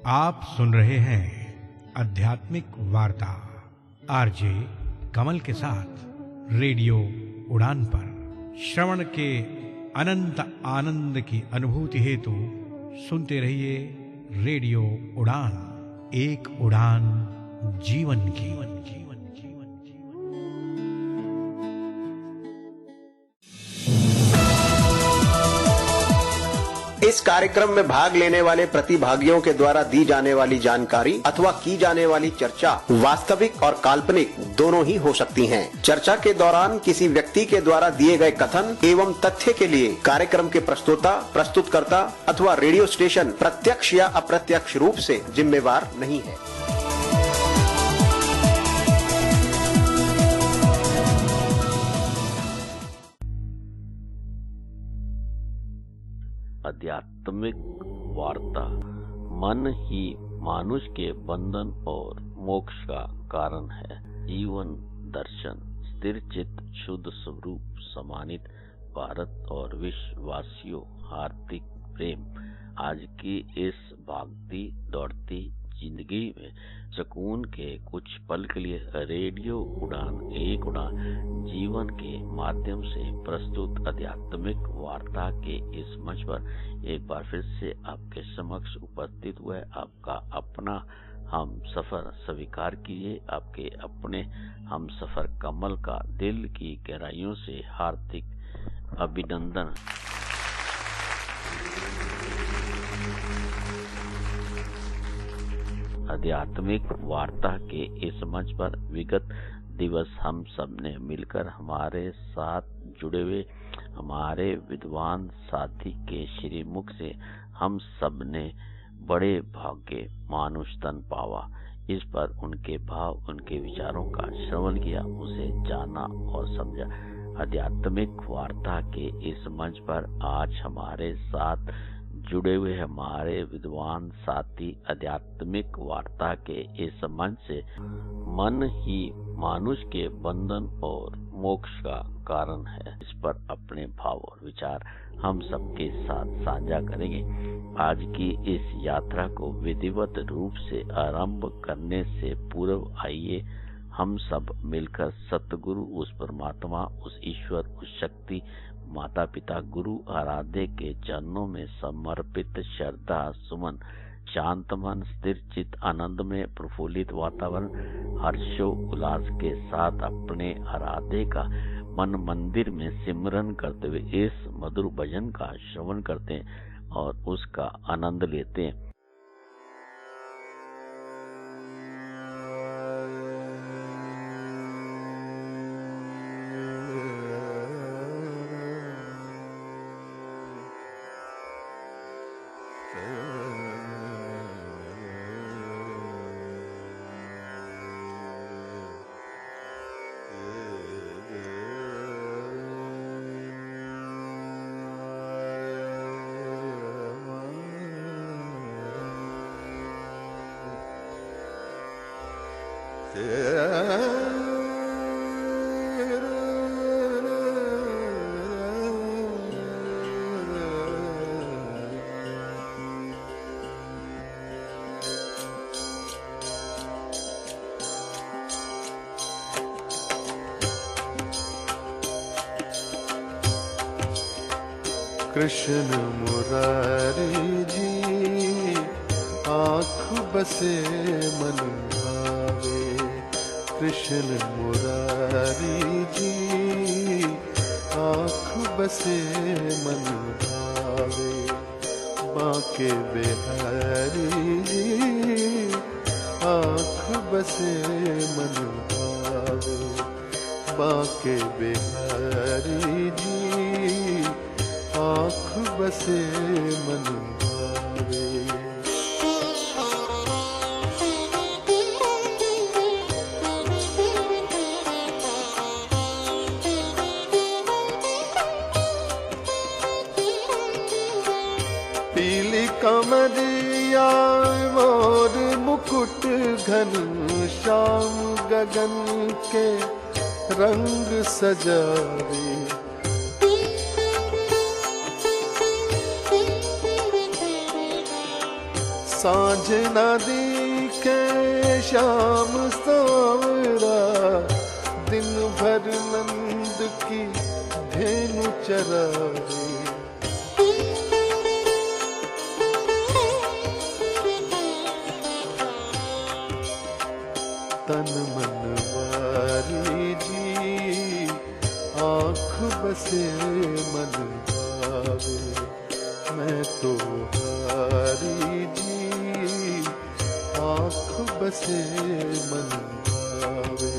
आप सुन रहे हैं आध्यात्मिक वार्ता आरजे कमल के साथ रेडियो उड़ान पर। श्रवण के अनंत आनंद की अनुभूति हेतु सुनते रहिए रेडियो उड़ान, एक उड़ान जीवन की। इस कार्यक्रम में भाग लेने वाले प्रतिभागियों के द्वारा दी जाने वाली जानकारी अथवा की जाने वाली चर्चा वास्तविक और काल्पनिक दोनों ही हो सकती हैं। चर्चा के दौरान किसी व्यक्ति के द्वारा दिए गए कथन एवं तथ्य के लिए कार्यक्रम के प्रस्तोता, प्रस्तुतकर्ता अथवा रेडियो स्टेशन प्रत्यक्ष या अप्रत्यक्ष रूप से जिम्मेवार नहीं है। आध्यात्मिक वार्ता मन ही मानुष के बंधन और मोक्ष का कारण है। जीवन दर्शन स्थिर चित्त शुद्ध स्वरूप सम्मानित भारत और विश्ववासियों हार्दिक प्रेम। आज की इस भागती दौड़ती जिंदगी में सुकून के कुछ पल के लिए रेडियो उड़ान, एक उड़ान जीवन के माध्यम से प्रस्तुत आध्यात्मिक वार्ता के इस मंच पर एक बार फिर से आपके समक्ष उपस्थित हुआ है। आपका अपना हम सफर स्वीकार कीजिए। आपके अपने हम सफर कमल का दिल की गहराइयों से हार्दिक अभिनंदन। आध्यात्मिक वार्ता के इस मंच पर विगत दिवस हम सब ने मिलकर हमारे साथ जुड़े हुए हमारे विद्वान साथी के श्रीमुख से हम सब ने बड़े भाग्य मानुष तन पावा। इस पर उनके भाव, उनके विचारों का श्रवण किया, उसे जाना और समझा। आध्यात्मिक वार्ता के इस मंच पर आज हमारे साथ जुड़े हुए हमारे विद्वान साथी आध्यात्मिक वार्ता के इस मंच से मन ही मानुष के बंधन और मोक्ष का कारण है, इस पर अपने भाव और विचार हम सबके साथ साझा करेंगे। आज की इस यात्रा को विधिवत रूप से आरंभ करने से पूर्व आइए हम सब मिलकर सतगुरु, उस परमात्मा, उस ईश्वर, उस शक्ति, माता पिता, गुरु आराध्य के चरणों में समर्पित श्रद्धा सुमन, शांत मन, स्थिर चित्त, आनंद में प्रफुल्लित वातावरण, हर्षो उल्लास के साथ अपने आराध्य का मन मंदिर में सिमरन करते हुए इस मधुर भजन का श्रवण करते हैं और उसका आनंद लेते हैं। कृष्ण मुरारी जी आँख बसे मन भावे। कृष्ण मुरारी जी आँख बसे मन भावे। बांके बिहारी जी आँख बसे मन भावे। बांके बिहारी जी आँख बसे मन भावे। पीली कमरिया मोर मुकुट घन श्याम गगन के रंग सजावे। सांझ न दिखे शाम सांवरा, दिन भर नंद की धेनु चरावे। तन मन वारी जी आँख बसे मन भावे, मैं तो हारी जी आँख बसे मन भावे।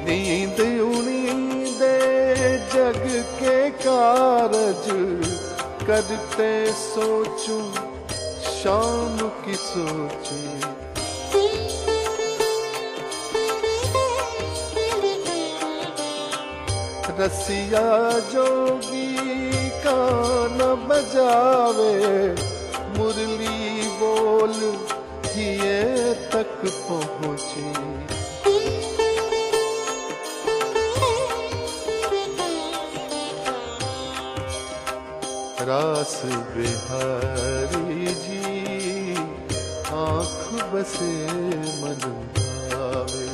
नींद उनींदे जग के कारज, करते सोचूं शाम की सोची। रसिया जोगी का न बजावे, मुरली बोल किए तक पहुँची। रास बिहारी जी आँख बसे मन भावे,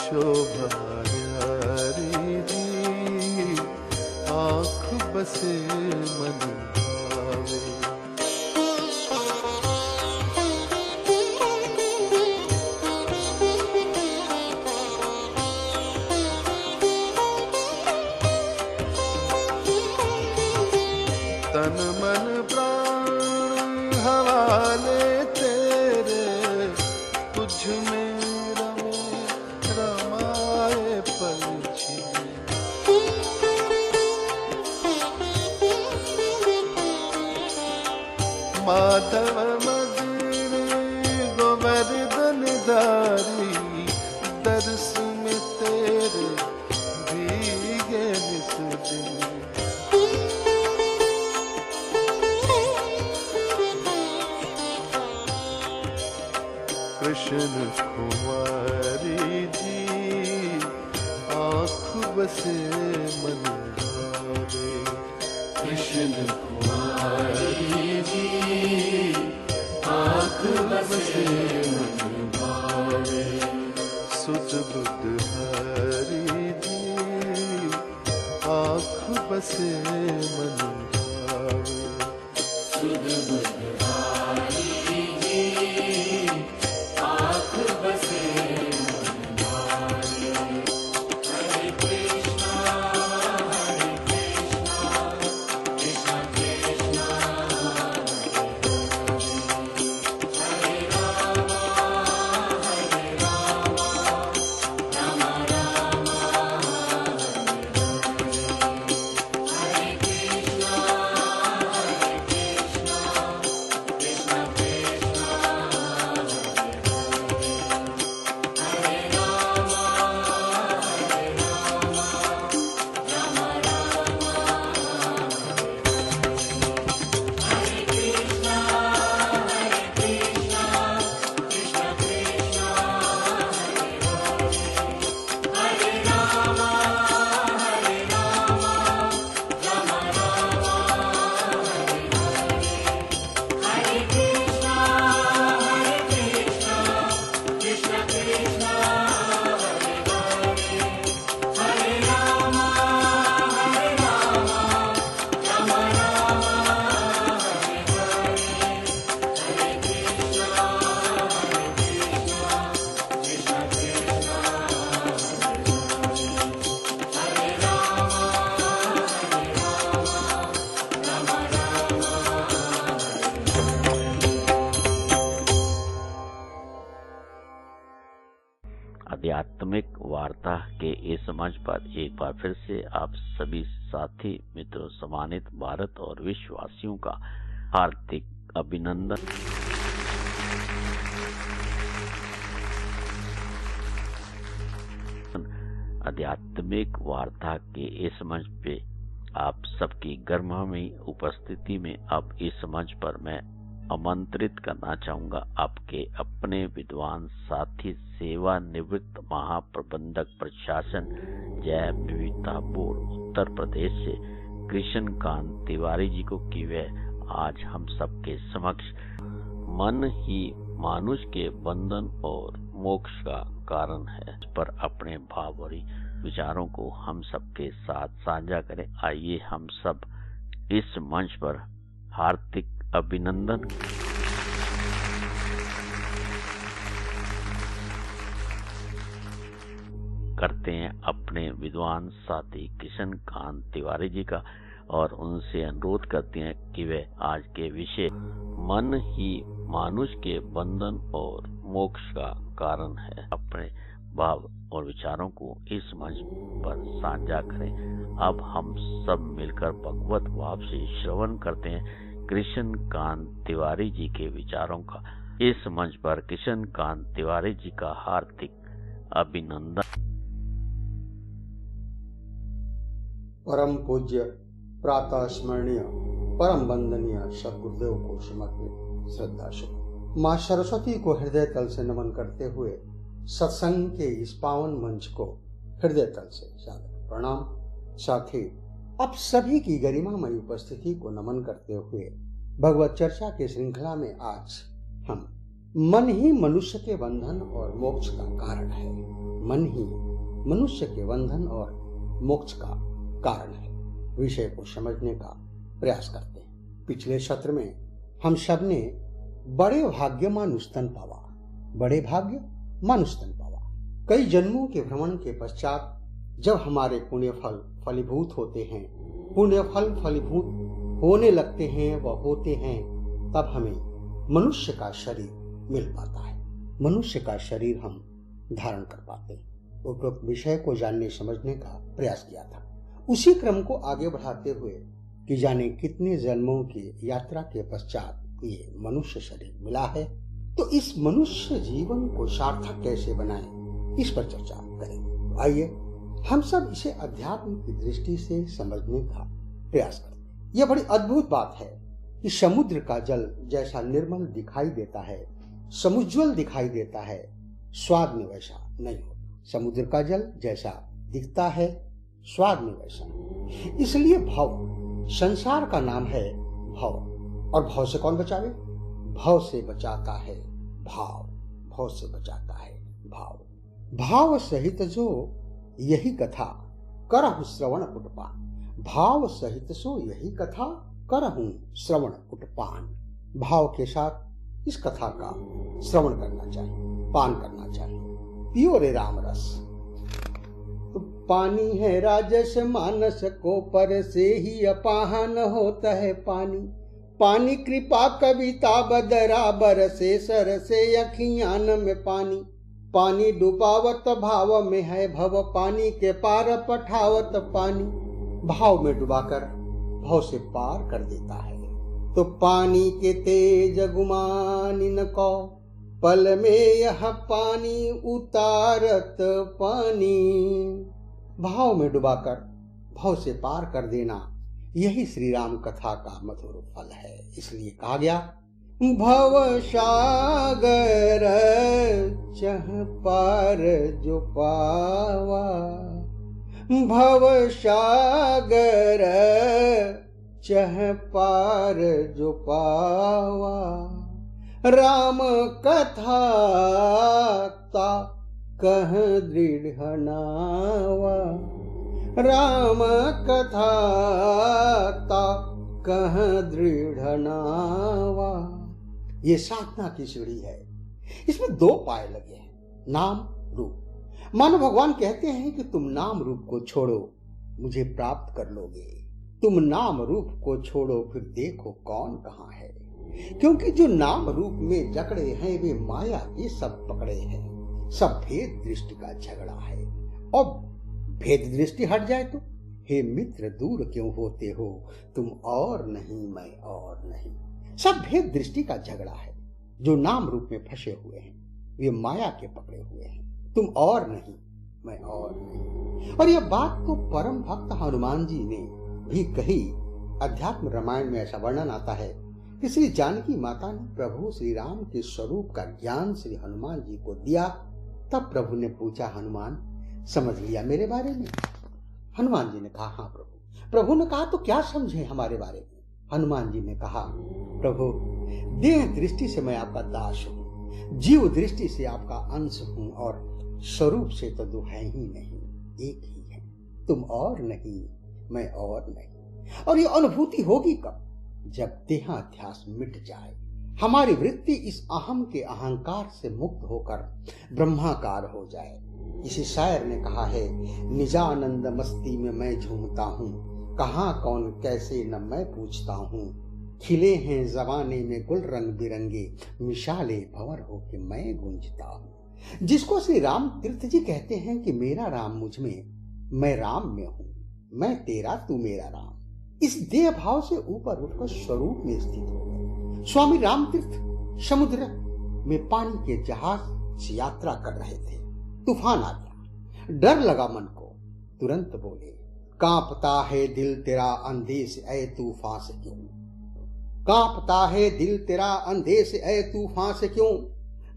शोभा यारी जी आँख बसे मन भावे। तन मन प्राण हवाले तेरे, तुझ में रमे रमाए पंछी। माधव मदन गोवर्धन धारी, दर्श में तेरे भीगे निस दिन। कृष्ण कुमारी जी आँख बसे मन भावे, कृष्ण कुमारी जी आँख बसे मन भावे। सुध बुध हरी जी आँख बसे मन भावे, सुध बुध हरी जी आँख बसे मन भावे। हरे कृष्णा कृष्णा कृष्णा हरे राम राम राम हरे कृष्णा कृष्णा कृष्णा आध्यात्मिक वार्ता के इस मंच पर एक बार फिर से आप सभी साथी मित्रों, सम्मानित भारत और विश्ववासियों का हार्दिक अभिनंदन। आध्यात्मिक वार्ता के इस मंच पे आप सबकी गर्मामी उपस्थिति में अब इस मंच पर मैं आमंत्रित करना चाहूंगा आपके अपने विद्वान साथी सेवानिवृत्त महाप्रबंधक प्रशासन जैव विविधता बोर्ड उत्तर प्रदेश से कृष्णकांत तिवारी जी को कि वह आज हम सबके समक्ष मन ही मानुष के बंधन और मोक्ष का कारण है इस पर अपने भाव और विचारों को हम सबके साथ साझा करें। आइए हम सब इस मंच पर हार्दिक अभिनंदन करते हैं अपने विद्वान साथी कृष्णकांत तिवारी जी का और उनसे अनुरोध करते हैं कि वे आज के विषय मन ही मानुष के बंधन और मोक्ष का कारण है अपने भाव और विचारों को इस मंच पर साझा करें। अब हम सब मिलकर भगवत भाव से श्रवण करते हैं कृष्णकांत तिवारी जी के विचारों का। इस मंच पर कृष्णकांत तिवारी जी का हार्दिक अभिनंदन। परम पूज्य प्रातः स्मरणीय परम वंदनीय सद्गुरुदेव को समर्पित श्रद्धा सुमन। माँ सरस्वती को हृदय तल से नमन करते हुए सत्संग के इस पावन मंच को हृदय तल से सादर प्रणाम। साथ ही अब सभी की गरिमामयी उपस्थिति को नमन करते हुए भगवत चर्चा के श्रृंखला में आज हम मन ही मनुष्य के बंधन और मोक्ष का कारण है। मन ही मनुष्य के बंधन और मोक्ष का कारण है विषय को समझने का प्रयास करते हैं। पिछले सत्र में हम सब ने बड़े भाग्य मानुस्तन पावा, बड़े भाग्य मानुस्तन पावा। कई जन्मों के भ्रमण के पश्चात जब हमारे पुण्य फल फलीभूत होते हैं, पुण्य फल फलीभूत होने लगते हैं व होते हैं, तब हमें मनुष्य का शरीर मिल पाता है, मनुष्य का शरीर हम धारण कर पाते हैं। उपरोक्त विषय को जानने समझने का प्रयास किया था। उसी क्रम को आगे बढ़ाते हुए कि जाने कितने जन्मों की यात्रा के पश्चात ये मनुष्य शरीर मिला है, तो इस मनुष्य जीवन को सार्थक कैसे बनाएं, इस पर चर्चा करें। आइए हम सब इसे अध्यात्म की दृष्टि से समझने का प्रयास करते। यह बड़ी अद्भुत बात है कि समुद्र का जल जैसा निर्मल दिखाई देता है, समुज्वल दिखाई देता है, स्वाद में वैसा नहीं होता। समुद्र का जल जैसा दिखता है, स्वाद में वैसा नहीं। इसलिए भव, संसार का नाम है भव। और भव से कौन बचावे? भव से बचाता है भाव, भव से बचाता है भाव। भाव सहित जो यही कथा करहु श्रवण कुटपान। भाव सहित सो यही कथा करहु श्रवण कुटपान। भाव के साथ इस कथा का श्रवण करना चाहिए, पान करना चाहिए। पियो रे राम रस। तो पानी है राजस मानस को, पर से ही अपाहन होता है पानी। पानी कृपा कविता बदरा बरसे सरसे अखियान में पानी। पानी डुबावत भाव में है भव, पानी के पार पठावत पानी। भाव में डुबाकर भाव से पार कर देता है। तो पानी के तेज गुमानी न को, पल में यह पानी उतारत पानी। भाव में डुबाकर भाव से पार कर देना, यही श्री राम कथा का मधुर फल है। इसलिए कहा गया भव सागर चह पार जो पावा। भव सागर चह पार जो पावा। राम कथा ता कह दृढ़ नावा। राम कथा ता कह दृढ़ नावा। ये साधना की सीढ़ी है। इसमें दो पाए लगे हैं, नाम रूप। मानो भगवान कहते हैं कि तुम नाम रूप को छोड़ो, मुझे प्राप्त कर लोगे। तुम नाम रूप को छोड़ो, फिर देखो कौन कहाँ है। क्योंकि जो नाम रूप में जकड़े हैं वे माया के सब पकड़े हैं। सब भेद दृष्टि का झगड़ा है। और भेद दृष्टि हट जाए तो हे मित्र दूर क्यों होते हो, तुम और नहीं मैं और नहीं। सब भेद दृष्टि का झगड़ा है। जो नाम रूप में फंसे हुए हैं वे माया के पकड़े हुए हैं। तुम और नहीं मैं और नहीं। और यह बात तो परम भक्त हनुमान जी ने भी कही। अध्यात्म रामायण में ऐसा वर्णन आता है कि श्री जानकी माता ने प्रभु श्री राम के स्वरूप का ज्ञान श्री हनुमान जी को दिया। तब प्रभु ने पूछा, हनुमान समझ लिया मेरे बारे में? हनुमान जी ने कहा, हाँ प्रभु। प्रभु ने कहा, तो क्या समझे हमारे बारे में? हनुमान जी ने कहा, प्रभु देह दृष्टि से मैं आपका दास हूं, जीव दृष्टि से आपका अंश हूं, और स्वरूप से तो दो है ही नहीं, एक ही है। तुम और नहीं, मैं और नहीं। और ये अनुभूति होगी कब? जब देहाध्यास मिट जाए, हमारी वृत्ति इस अहम के अहंकार से मुक्त होकर ब्रह्माकार हो जाए। इसी शायर ने कहा है, निजानंद मस्ती में मैं झूमता हूँ, कहाँ कौन कैसे न मैं पूछता हूँ। खिले हैं जमाने में गुल रंग बिरंगे, मिसाले भंवर होके मैं गूंजता हूँ। जिसको श्री राम तीर्थ जी कहते हैं कि मेरा राम मुझ में, मैं राम में हूँ, मैं तेरा तू मेरा राम। इस देह भाव से ऊपर उठकर स्वरूप में स्थित हो गए। स्वामी राम तीर्थ समुद्र में पानी के जहाज से यात्रा कर रहे थे। तूफान आ गया, डर लगा मन को। तुरंत बोले, कांपता है दिल तेरा अंदेश ऐ तूफान से क्यों? कांपता है दिल तेरा अंदेश ऐ तूफान से क्यों?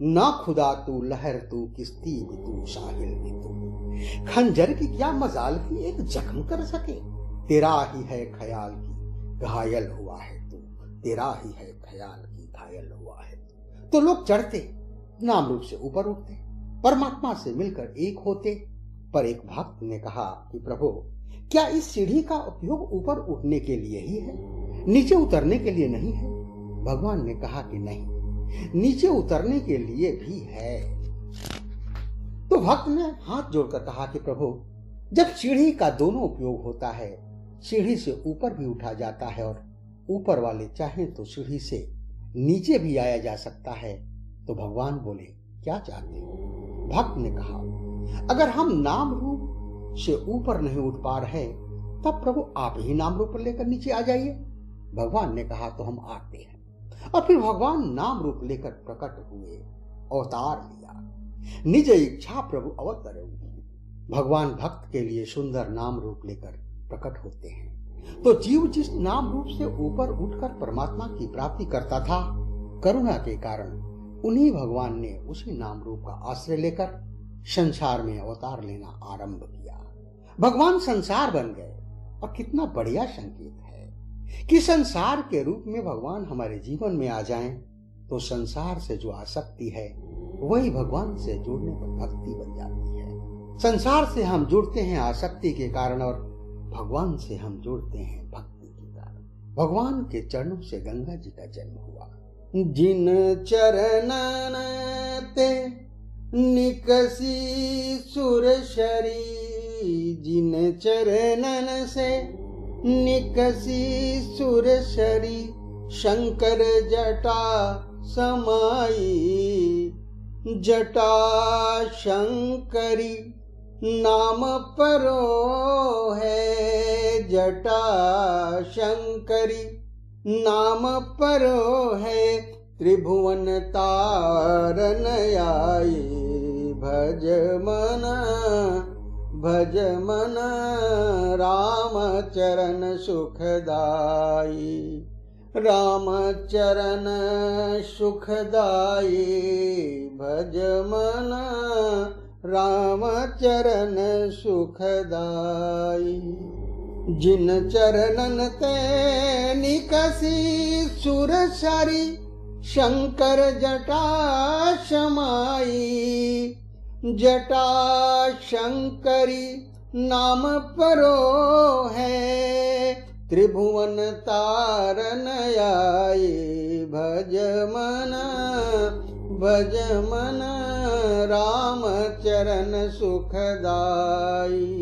ना खुदा तू लहर तू किश्ती भी तू साहिल भी तू। खंजर की क्या मजाल की एक जख्म कर सके? तेरा ही है ख्याल की घायल हुआ है तू, तेरा ही है ख्याल की घायल हुआ है तू। तो लोग चढ़ते, नाम रूप से ऊपर उठते, परमात्मा से मिलकर एक होते। पर एक भक्त ने कहा कि प्रभु, क्या इस सीढ़ी का उपयोग ऊपर उठने के लिए ही है, नीचे उतरने के लिए नहीं है? भगवान ने कहा कि नहीं, नीचे उतरने के लिए भी है। तो भक्त ने हाथ जोड़कर कहा कि प्रभु, जब सीढ़ी का दोनों उपयोग होता है, सीढ़ी से ऊपर भी उठा जाता है और ऊपर वाले चाहें तो सीढ़ी से नीचे भी आया जा सकता है, तो भगवान बोले क्या चाहते हो? भक्त ने कहा, अगर हम नाम रूप से ऊपर नहीं उठ पा रहे, तब प्रभु आप ही नाम रूप लेकर नीचे आ जाइए। भगवान ने कहा, तो हम आते हैं। और फिर भगवान नाम रूप लेकर प्रकट हुए, अवतार लिया, निज इच्छा प्रभु अवतरे हुए। भगवान भक्त के लिए सुंदर नाम रूप लेकर प्रकट होते हैं। तो जीव जिस नाम रूप से ऊपर उठकर परमात्मा की प्राप्ति करता था, करुणा के कारण उन्हीं भगवान ने उसी नाम रूप का आश्रय लेकर संसार में अवतार लेना आरंभ किया। भगवान संसार बन गए। और कितना बढ़िया संकेत है कि संसार के रूप में भगवान हमारे जीवन में आ जाएं, तो संसार से जो आसक्ति है वही भगवान से जुड़ने पर भक्ति बन जाती है। संसार से हम जुड़ते हैं आसक्ति के कारण, और भगवान से हम जुड़ते हैं भक्ति के कारण। भगवान के चरणों से गंगा जी का जन्म हुआ। जिन चरणन ते निकसी सुरसरी, जिन चरणन से निकसी सुरसरी, शंकर जटा समाई, जटा शंकरी नाम परो है, जटा शंकरी नाम परो है, त्रिभुवन तारन आई, भज मन राम चरण सुखदाई, राम चरण सुखदाई, भज मन राम चरण सुखदाई। जिन चरणन ते निकसी सुरसरी, शंकर जटा समाई, जटा शंकरी नाम परो है, त्रिभुवन तारन आई, भज मन राम चरण सुखदाई।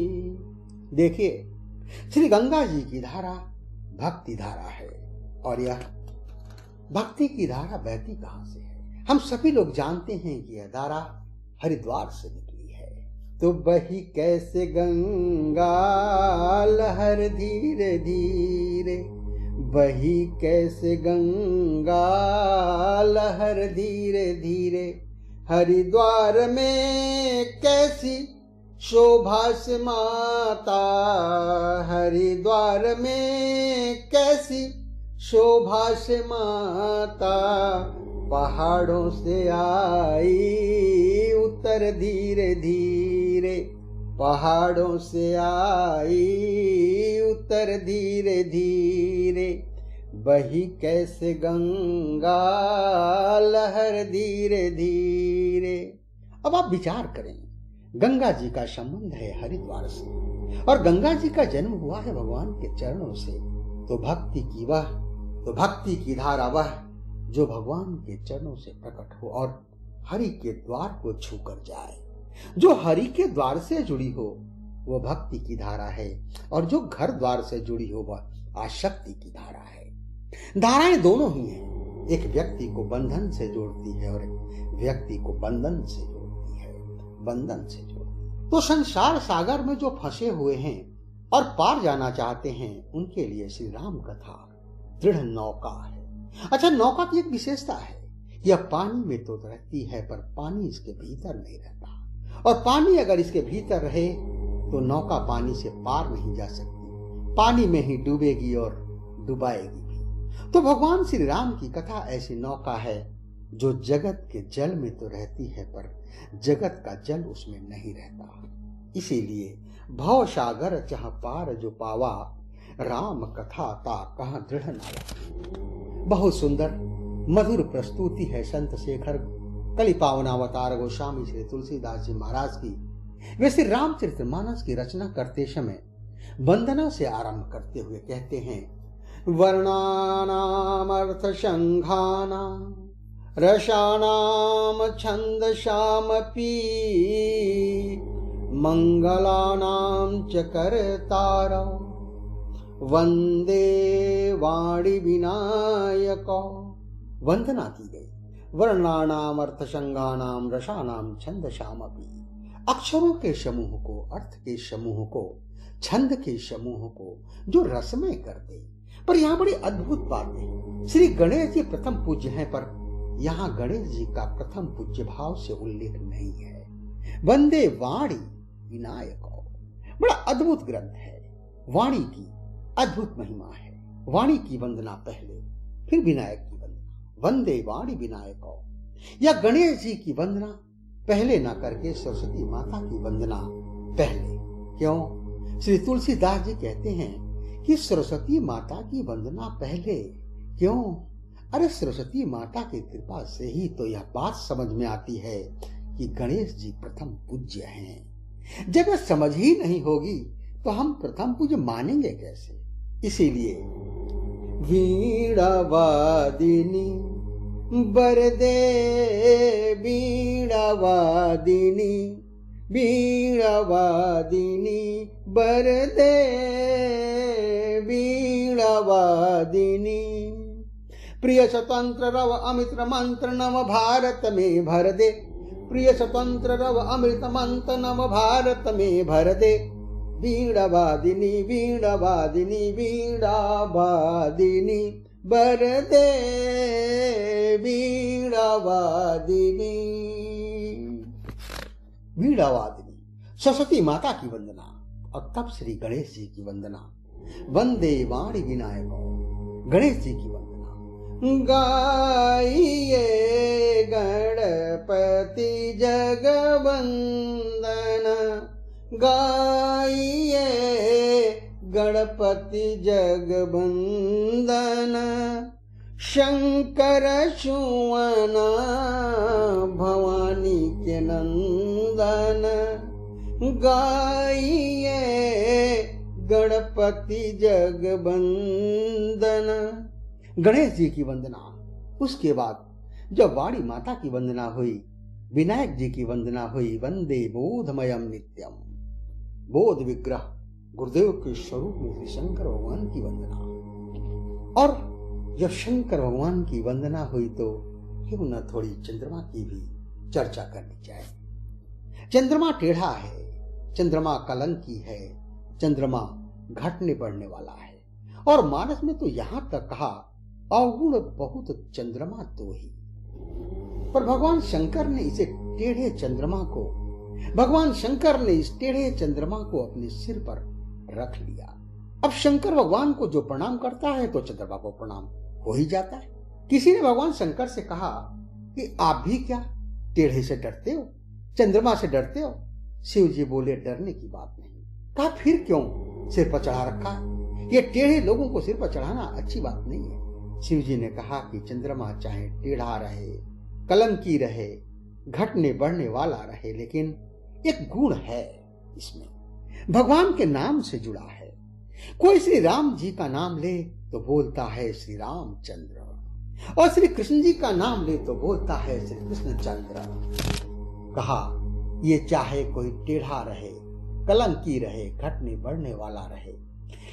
देखिए, श्री गंगा जी की धारा भक्ति धारा है, और यह भक्ति की धारा बहती कहां से है? हम सभी लोग जानते हैं कि यह धारा हरिद्वार से निकली है। तो बही कैसे गंगा लहर धीरे धीरे, बही कैसे गंगा लहर धीरे धीरे, हरिद्वार में कैसी शोभा से माता, हरिद्वार में कैसी शोभा से माता पहाड़ों से आई, उतर धीरे धीरे पहाड़ों से आई, उतर धीरे धीरे बही कैसे गंगा लहर धीरे धीरे। अब आप विचार करें, गंगा जी का संबंध है हरिद्वार से और गंगा जी का जन्म हुआ है भगवान के चरणों से। तो भक्ति की धारा वह जो भगवान के चरणों से प्रकट हो और हरि के द्वार को छूकर जाए। जो हरि के द्वार से जुड़ी हो वो भक्ति की धारा है और जो घर द्वार से जुड़ी हो वह आसक्ति की धारा है। धाराएं दोनों ही हैं, एक व्यक्ति को बंधन से जोड़ती है और एक व्यक्ति को बंधन से जोड़ती है, बंधन से जोड़ती। तो संसार सागर में जो फंसे हुए हैं और पार जाना चाहते हैं उनके लिए श्री राम कथा दृढ़ नौका है। अच्छा, नौका की एक विशेषता है, यह पानी में तो रहती है पर पानी इसके भीतर नहीं रहता, और पानी अगर इसके भीतर रहे तो नौका पानी से पार नहीं जा सकती, पानी में ही डूबेगी और डुबाएगी भी। तो भगवान श्री राम की कथा ऐसी नौका है जो जगत के जल में तो रहती है पर जगत का जल उसमें नहीं रहता। इसीलिए भव सागर चह पार जो पावा, राम कथा ता कहाँ दृढ़ नावा। बहुत सुंदर मधुर प्रस्तुति है संत शेखर कलि पावनावतार गोस्वामी श्री तुलसीदास जी महाराज की। वे श्री रामचरितमानस की रचना करते समय वंदना से आरंभ करते हुए कहते हैं, वर्णानाम अर्थ संघानाम रसानाम छंदसामपि, मंगलानाम च कर्तारौ वंदे वाणी विनायको। वंदना की गई वर्णानाम अर्थ संघानाम रसानाम छंदसामपि, अक्षरों के समूह को, अर्थ के समूह को, छंद के समूह को जो रसमय कर दे। पर यहाँ बड़ी अद्भुत बात है, श्री गणेश जी प्रथम पूज्य हैं पर यहाँ गणेश जी का प्रथम पूज्य भाव से उल्लेख नहीं है। वंदे वाणी विनायको, बड़ा अद्भुत ग्रंथ है। वाणी की अद्भुत महिमा है, वाणी की वंदना पहले फिर विनायक की वंदना। वंदे वाणी विनायको, या गणेश जी की वंदना पहले ना करके सरस्वती माता की वंदना पहले। क्यों? श्री तुलसीदास जी कहते हैं कि सरस्वती माता की वंदना पहले क्यों? अरे सरस्वती माता की कृपा से ही तो यह बात समझ में आती है कि गणेश जी प्रथम पूज्य हैं। जब यह समझ ही नहीं होगी तो हम प्रथम पूज्य मानेंगे कैसे? इसीलिए वीणा वादिनी बरदे, वीणा वादिनी, वीणा वादिनी बरदे, वीणा वादिनी। प्रिय स्वतंत्र रव अमित मंत्र नव भारत में भर दे, प्रिय स्वतंत्र रव अमृत मंत्र नव भारत में भर दे। वीणा वादिनी, वीणा वादिनी, वीणा वादिनी बरदे, वीणा वादिनी। वीणा वादिनी सरस्वती माता की वंदना और तब श्री गणेश जी की वंदना। वंदे वाणी विनायक, गणेश जी की वंदना। गाइए गणपति जगवंदन, गाइए गणपति जगवंदन। शंकर सुवन भवानी के नंदन, गाइए गणपति जगवंदन। गणेश जी की वंदना। उसके बाद जब वाणी माता की वंदना हुई, विनायक जी की वंदना हुई। वंदे बोधमयम नित्यम, बोध विग्रह गुरुदेव के स्वरूप में श्री शंकर भगवान की वंदना। और जब शंकर भगवान की वंदना हुई तो क्यों न थोड़ी चंद्रमा की भी चर्चा करनी चाहिए। चंद्रमा टेढ़ा है, चंद्रमा कलंकी है, चंद्रमा घटने बढ़ने वाला है। और मानस में तो यहां तक कहा अवगुण बहुत चंद्रमा तो ही। पर भगवान शंकर ने इसे टेढ़े चंद्रमा को, भगवान शंकर ने इस टेढ़े चंद्रमा को अपने सिर पर रख लिया। अब शंकर भगवान को जो प्रणाम करता है तो चंद्रमा को प्रणाम हो ही जाता है। किसी ने भगवान शंकर से कहा कि आप भी क्या टेढ़े से डरते हो, चंद्रमा से डरते हो? शिव जी बोले, डरने की बात नहीं। कहा, फिर क्यों सिर पर चढ़ा रखा है? ये टेढ़े लोगों को सिर पर चढ़ाना अच्छी बात नहीं है। शिव जी ने कहा कि चंद्रमा चाहे टेढ़ा रहे, कलंकी रहे, घटने बढ़ने वाला रहे, लेकिन एक गुण है इसमें, भगवान के नाम से जुड़ा है। कोई श्री राम जी का नाम ले तो बोलता है श्री रामचंद्र, और श्री कृष्ण जी का नाम ले तो बोलता है श्री कृष्ण चंद्र। कहा, ये चाहे कोई टेढ़ा रहे, कलंकी रहे, घटने बढ़ने वाला रहे,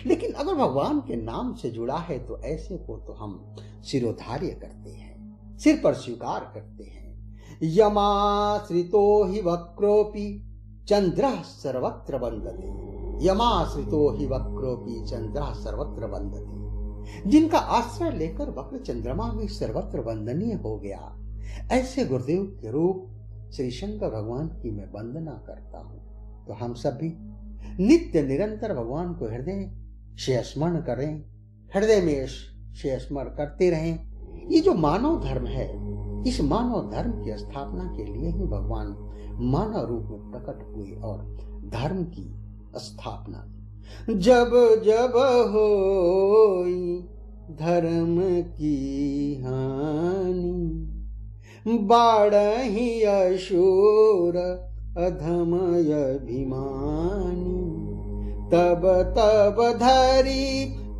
लेकिन अगर भगवान के नाम से जुड़ा है तो ऐसे को तो हम शिरोधार्य करते हैं, सिर पर स्वीकार करते हैं। यमाश्रितो हि वक्रोपि चंद्रः सर्वत्र वंदते, यमाश्रितो हि वक्रोपि चंद्रः सर्वत्र वंदते। जिनका आश्रय लेकर वक्र चंद्रमा भी सर्वत्र वंदनीय हो गया, ऐसे गुरुदेव के रूप श्री शंकर भगवान की मैं वंदना करता हूँ। तो हम सब भी नित्य निरंतर भगवान को हृदय से स्मरण करें, हृदय में से स्मरण करते रहें। ये जो मानव धर्म है, इस मानव धर्म की स्थापना के लिए ही भगवान मानव रूप में प्रकट हुए और धर्म की स्थापना की। जब जब होई धर्म की हानि, बाढ़हि असुर अधम अभिमानी, तब तब धरि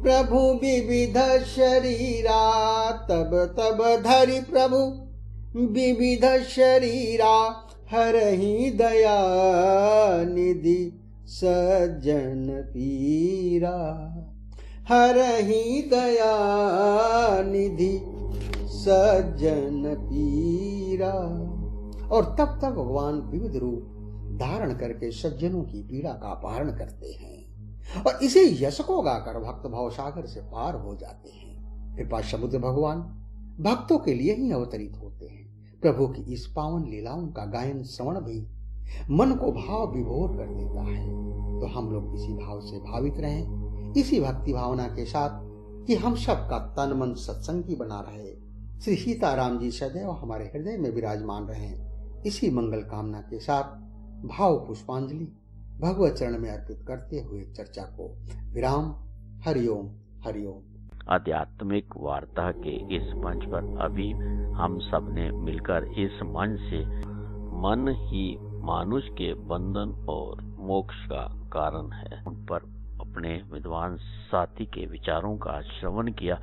प्रभु विविध शरीरा, तब तब धरि प्रभु विविध शरीरा, हरहि दया निधि सज्जन पीरा, हरहि दया निधि सज्जन पीरा। और तब तक भगवान विविध रूप धारण करके सज्जनों की पीड़ा का अपहरण करते हैं और इसे यश को गाकर भक्त भाव सागर से पार हो जाते हैं। कृपा समुद्र भगवान भक्तों के लिए ही अवतरित होते हैं। प्रभु की इस पावन लीलाओं का गायन श्रवण भी मन को भाव विभोर कर देता है। तो हम लोग इसी भाव से भावित रहें, इसी भक्ति भावना के साथ कि हम सबका तन मन सत्संगी बना रहे। श्री सीताराम जी सदैव हमारे हृदय में विराजमान रहें। इसी मंगल कामना के साथ भाव पुष्पांजलि भगवत चरण में अर्पित करते हुए चर्चा को विराम। हरिओम हरिओम। आध्यात्मिक वार्ता के इस मंच पर अभी हम सब ने मिलकर इस मंच से मन ही मानुष के बंधन और मोक्ष का कारण है, उन पर अपने विद्वान साथी के विचारों का श्रवण किया,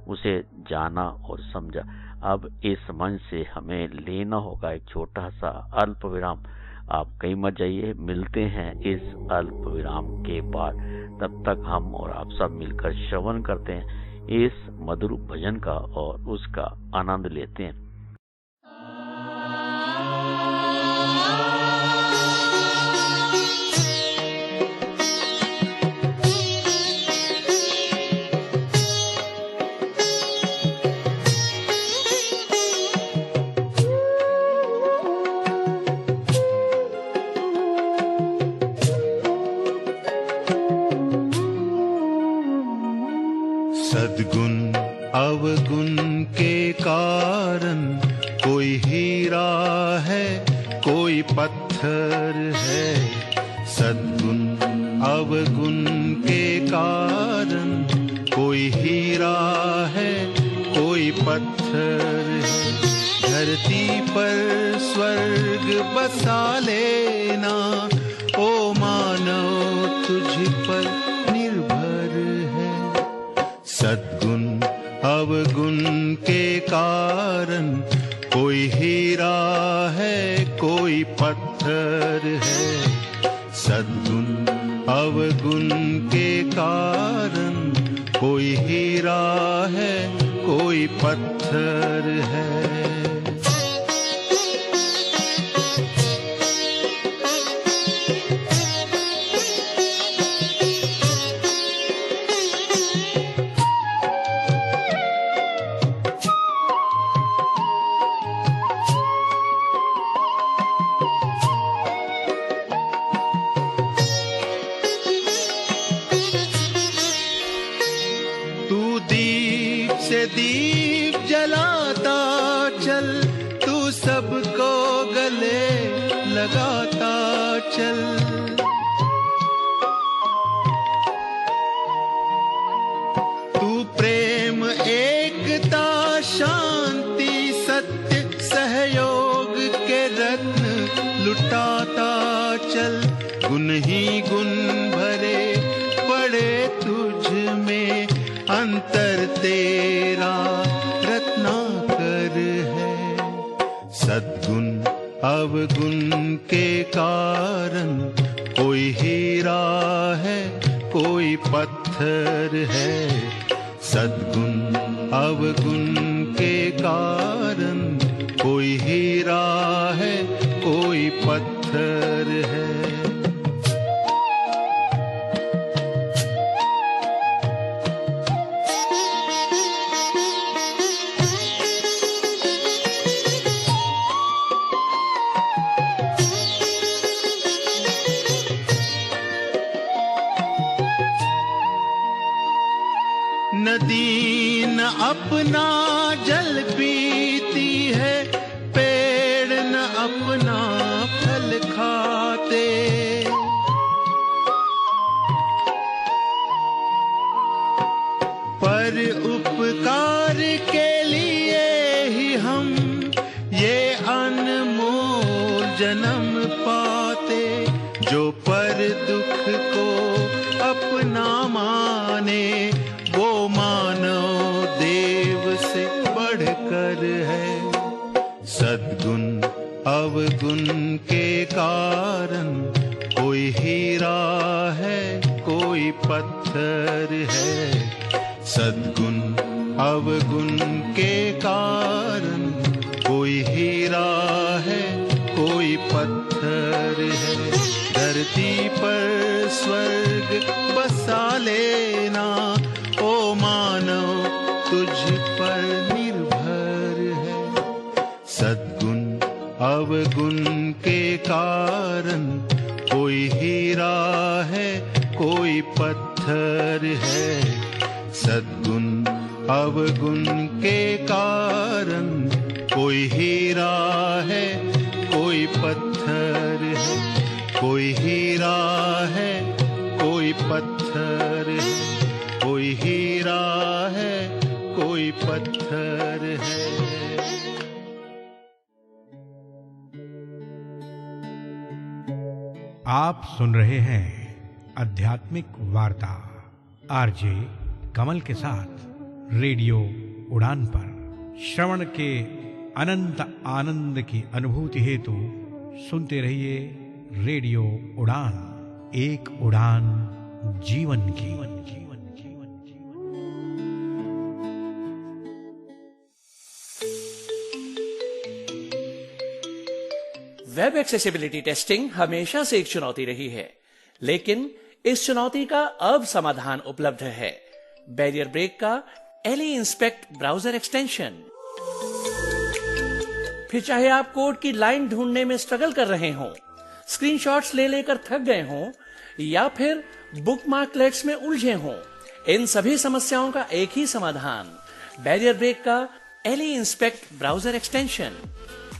उसे जाना और समझा। अब इस मंच से हमें लेना होगा एक छोटा सा अल्प विराम। आप कहीं मत जाइए, मिलते हैं इस अल्प विराम के बाद। तब तक हम और आप सब मिलकर श्रवण करते हैं इस मधुर भजन का और उसका आनंद लेते हैं। सद्गुण अवगुण के कारण कोई हीरा है, कोई पत्थर है। सद्गुण अवगुण के कारण कोई हीरा है, कोई पत्थर है। धरती पर स्वर्ग बसा लेना, ओ मानव तुझ पर निर्भर है। सद्गुण अवगुण के कारण कोई हीरा है, कोई पत्थर है। सद्गुण अवगुण के कारण कोई हीरा है, कोई पत्थर है। दीप से दीप सबको गले लगाता चल। तू प्रेम एकता शांति सत्य सहयोग के रत्न लुटाता चल। गुण ही गुण भरे पड़े तुझ में, अंतर तेरा रत्नाकर है। सद्गुण अवगुण के कारण कोई हीरा है कोई पत्थर है। सद्गुण अवगुण के कारण कोई हीरा है कोई पत्थर है। नदी न अपना जल पीती है, पेड़ न अपना फल खाते। पर उपकार के लिए ही हम ये अनमोल जन्म पाते। जो पर दुख को अपना माने, वो मानव देव से बढ़कर है। सद्गुण अवगुण के कारण कोई हीरा है कोई पत्थर है। सद्गुण अवगुण के कारण कोई हीरा है कोई पत्थर है। धरती पर स्वर्ग बसा लेना, ओ मानव तुझ पर निर्भर है। सद्गुण अवगुण के कारण कोई हीरा है कोई पत्थर है। सद्गुण अवगुण के कारण कोई हीरा है कोई पत्थर है। कोई हीरा है कोई पत्थर है। कोई हीरा है कोई पत्थर है। आप सुन रहे हैं आध्यात्मिक वार्ता आरजे कमल के साथ रेडियो उड़ान पर। श्रवण के अनंत आनंद की अनुभूति हेतु सुनते रहिए रेडियो उड़ान। एक उड़ान जीवन की। वेब एक्सेसिबिलिटी टेस्टिंग हमेशा से एक चुनौती रही है, लेकिन इस चुनौती का अब समाधान उपलब्ध है। बैरियर ब्रेक का LE इंस्पेक्ट ब्राउजर एक्सटेंशन। फिर चाहे आप कोड की लाइन ढूंढने में स्ट्रगल कर रहे हों, स्क्रीनशॉट्स ले लेकर थक गए हों, या फिर बुकमार्कलेट्स में उलझे हों, इन सभी समस्याओं का एक ही समाधान, बैरियर ब्रेक का LE इंस्पेक्ट ब्राउजर एक्सटेंशन,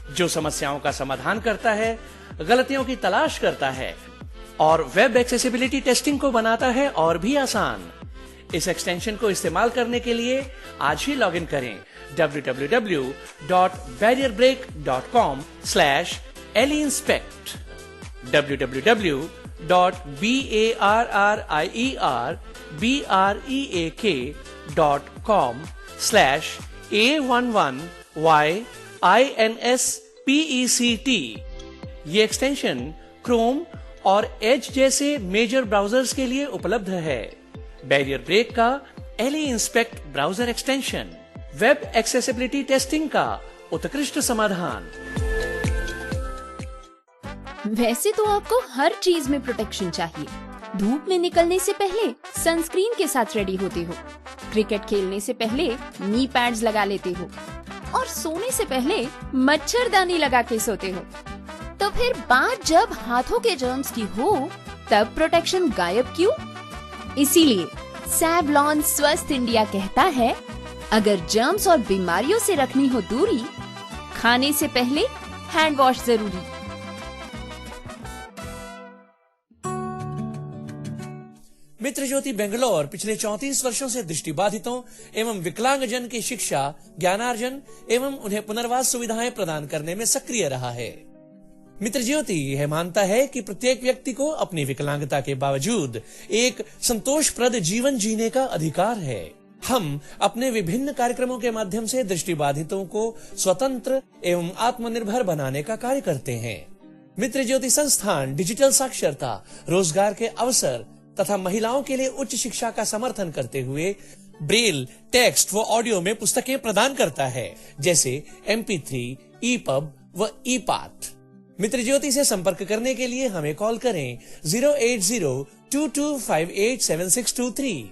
जो समस्याओं का समाधान करता है, गलतियों की तलाश करता है और वेब एक्सेसिबिलिटी टेस्टिंग को बनाता है और भी आसान। इस एक्सटेंशन को इस्तेमाल करने के लिए आज ही लॉगिन करें www.barrierbreak.com/LEinspect www.barrierbreak.com/A11YINSPECT। ये एक्सटेंशन क्रोम और एज जैसे मेजर ब्राउजर्स के लिए उपलब्ध है। बैरियर ब्रेक का LE inspect browser extension, web accessibility testing का उत्कृष्ट समाधान। वैसे तो आपको हर चीज में प्रोटेक्शन चाहिए। धूप में निकलने से पहले सनस्क्रीन के साथ रेडी होते हो, क्रिकेट खेलने से पहले नी पैड्स लगा लेते हो और सोने से पहले मच्छरदानी लगा के सोते हो। तो फिर बात जब हाथों के जर्म्स की हो, तब प्रोटेक्शन गायब क्यों? इसीलिए सैवलॉन स्वस्थ इंडिया कहता है, अगर जर्म्स और बीमारियों से रखनी हो दूरी, खाने से पहले हैंड वॉश जरूरी। मित्र ज्योति बेंगलोर पिछले 34 वर्षों से दृष्टिबाधितों एवं विकलांगजन की शिक्षा, ज्ञानार्जन एवं उन्हें पुनर्वास सुविधाएं प्रदान करने में सक्रिय रहा है। मित्र ज्योति यह मानता है कि प्रत्येक व्यक्ति को अपनी विकलांगता के बावजूद एक संतोषप्रद जीवन जीने का अधिकार है। हम अपने विभिन्न कार्यक्रमों के माध्यम से दृष्टिबाधितों को स्वतंत्र एवं आत्मनिर्भर बनाने का कार्य करते हैं। मित्र ज्योति संस्थान डिजिटल साक्षरता, रोजगार के अवसर तथा महिलाओं के लिए उच्च शिक्षा का समर्थन करते हुए ब्रेल, टेक्स्ट व ऑडियो में पुस्तकें प्रदान करता है, जैसे MP3, EPUB व EPAT। मित्र ज्योति से संपर्क करने के लिए हमें कॉल करें 08022587623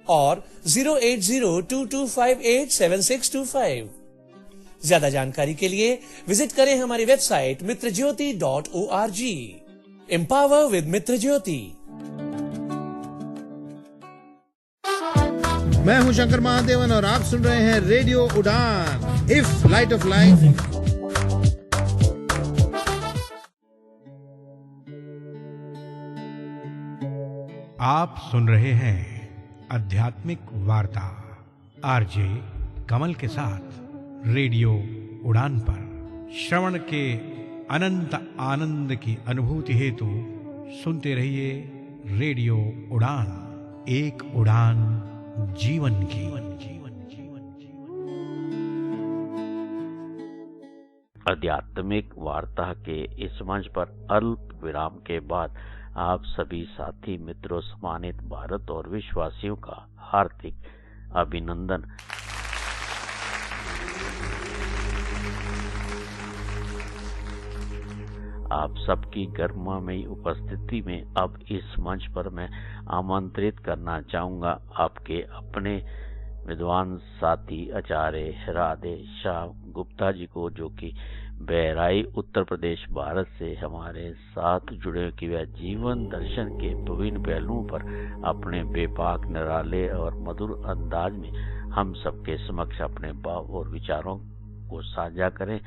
और 08022587625। ज्यादा जानकारी के लिए विजिट करें हमारी वेबसाइट mitrajyoti.org। एम्पावर विद मित्र ज्योति। मैं हूं शंकर महादेवन और आप सुन रहे हैं रेडियो उड़ान, इफ लाइट ऑफ लाइफ। आप सुन रहे हैं आध्यात्मिक वार्ता आरजे कमल के साथ रेडियो उड़ान पर। श्रवण के अनंत आनंद की अनुभूति हेतु सुनते रहिए रेडियो उड़ान, एक उड़ान जीवन की। आध्यात्मिक वार्ता के इस मंच पर अल्प विराम के बाद आप सभी साथी मित्रों, सम्मानित भारत और विश्ववासियों का हार्दिक अभिनंदन। आप सबकी गर्मामयी उपस्थिति में अब इस मंच पर मैं आमंत्रित करना चाहूंगा आपके अपने विद्वान साथी आचार्य राधे श्याम गुप्ता जी को, जो कि बहराई उत्तर प्रदेश भारत से हमारे साथ जुड़े कि वह जीवन दर्शन के विभिन्न पहलुओं पर अपने बेबाक, निराले और मधुर अंदाज में हम सबके समक्ष अपने भाव और विचारों को साझा करें।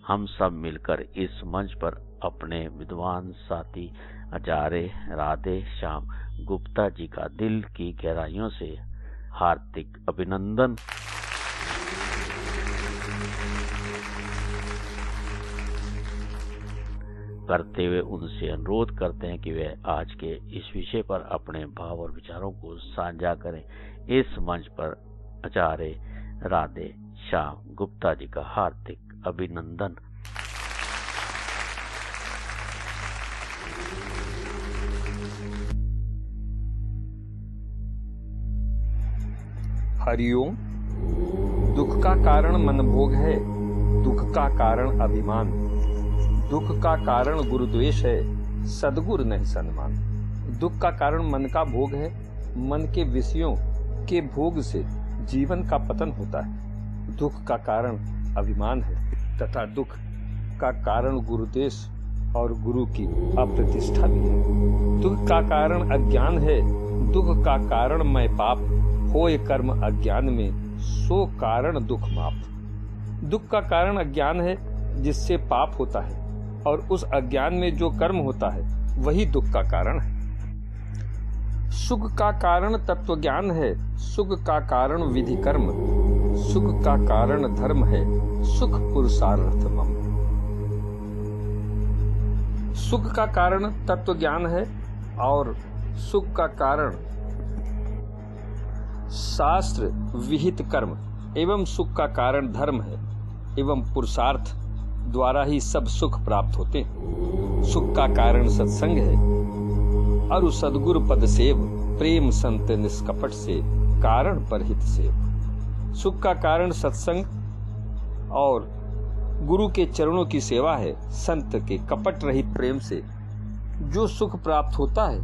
हम सब मिलकर इस मंच पर अपने विद्वान साथी आचार्य राधे श्याम गुप्ता जी का दिल की गहराइयों से हार्दिक अभिनंदन करते हुए उनसे अनुरोध करते हैं कि वे आज के इस विषय पर अपने भाव और विचारों को साझा करें। इस मंच पर आचार्य राधे श्याम गुप्ता जी का हार्दिक अभिनंदन। हरिओम। दुख का कारण मनभोग है, दुख का कारण अभिमान, दुख का कारण गुरुद्वेष है, सद्गुरु नहीं सन्मान। दुख का कारण मन का भोग है, मन के विषयों के भोग से जीवन का पतन होता है। दुख का कारण अभिमान है तथा दुख का कारण गुरुद्वेष और गुरु की अप्रतिष्ठा भी है। दुख का कारण अज्ञान है, दुख का कारण मैं पाप, होए कर्म अज्ञान में सो कारण दुख माप। दुख का कारण अज्ञान है जिससे पाप होता है, और उस अज्ञान में जो कर्म होता है वही दुख का कारण है। सुख का कारण तत्व ज्ञान है, सुख का कारण विधि कर्म, सुख का कारण धर्म है, सुख पुरुषार्थ मम। सुख का कारण तत्व ज्ञान है और सुख का कारण शास्त्र विहित कर्म एवं सुख का कारण धर्म है एवं पुरुषार्थ द्वारा ही सब सुख प्राप्त होते हैं। सुख का कारण सत्संग है और सद्गुरु पद सेव, प्रेम संत निष्कपट से कारण परहित सेव। सुख का कारण सत्संग और गुरु के चरणों की सेवा है। संत के कपट रहित प्रेम से जो सुख प्राप्त होता है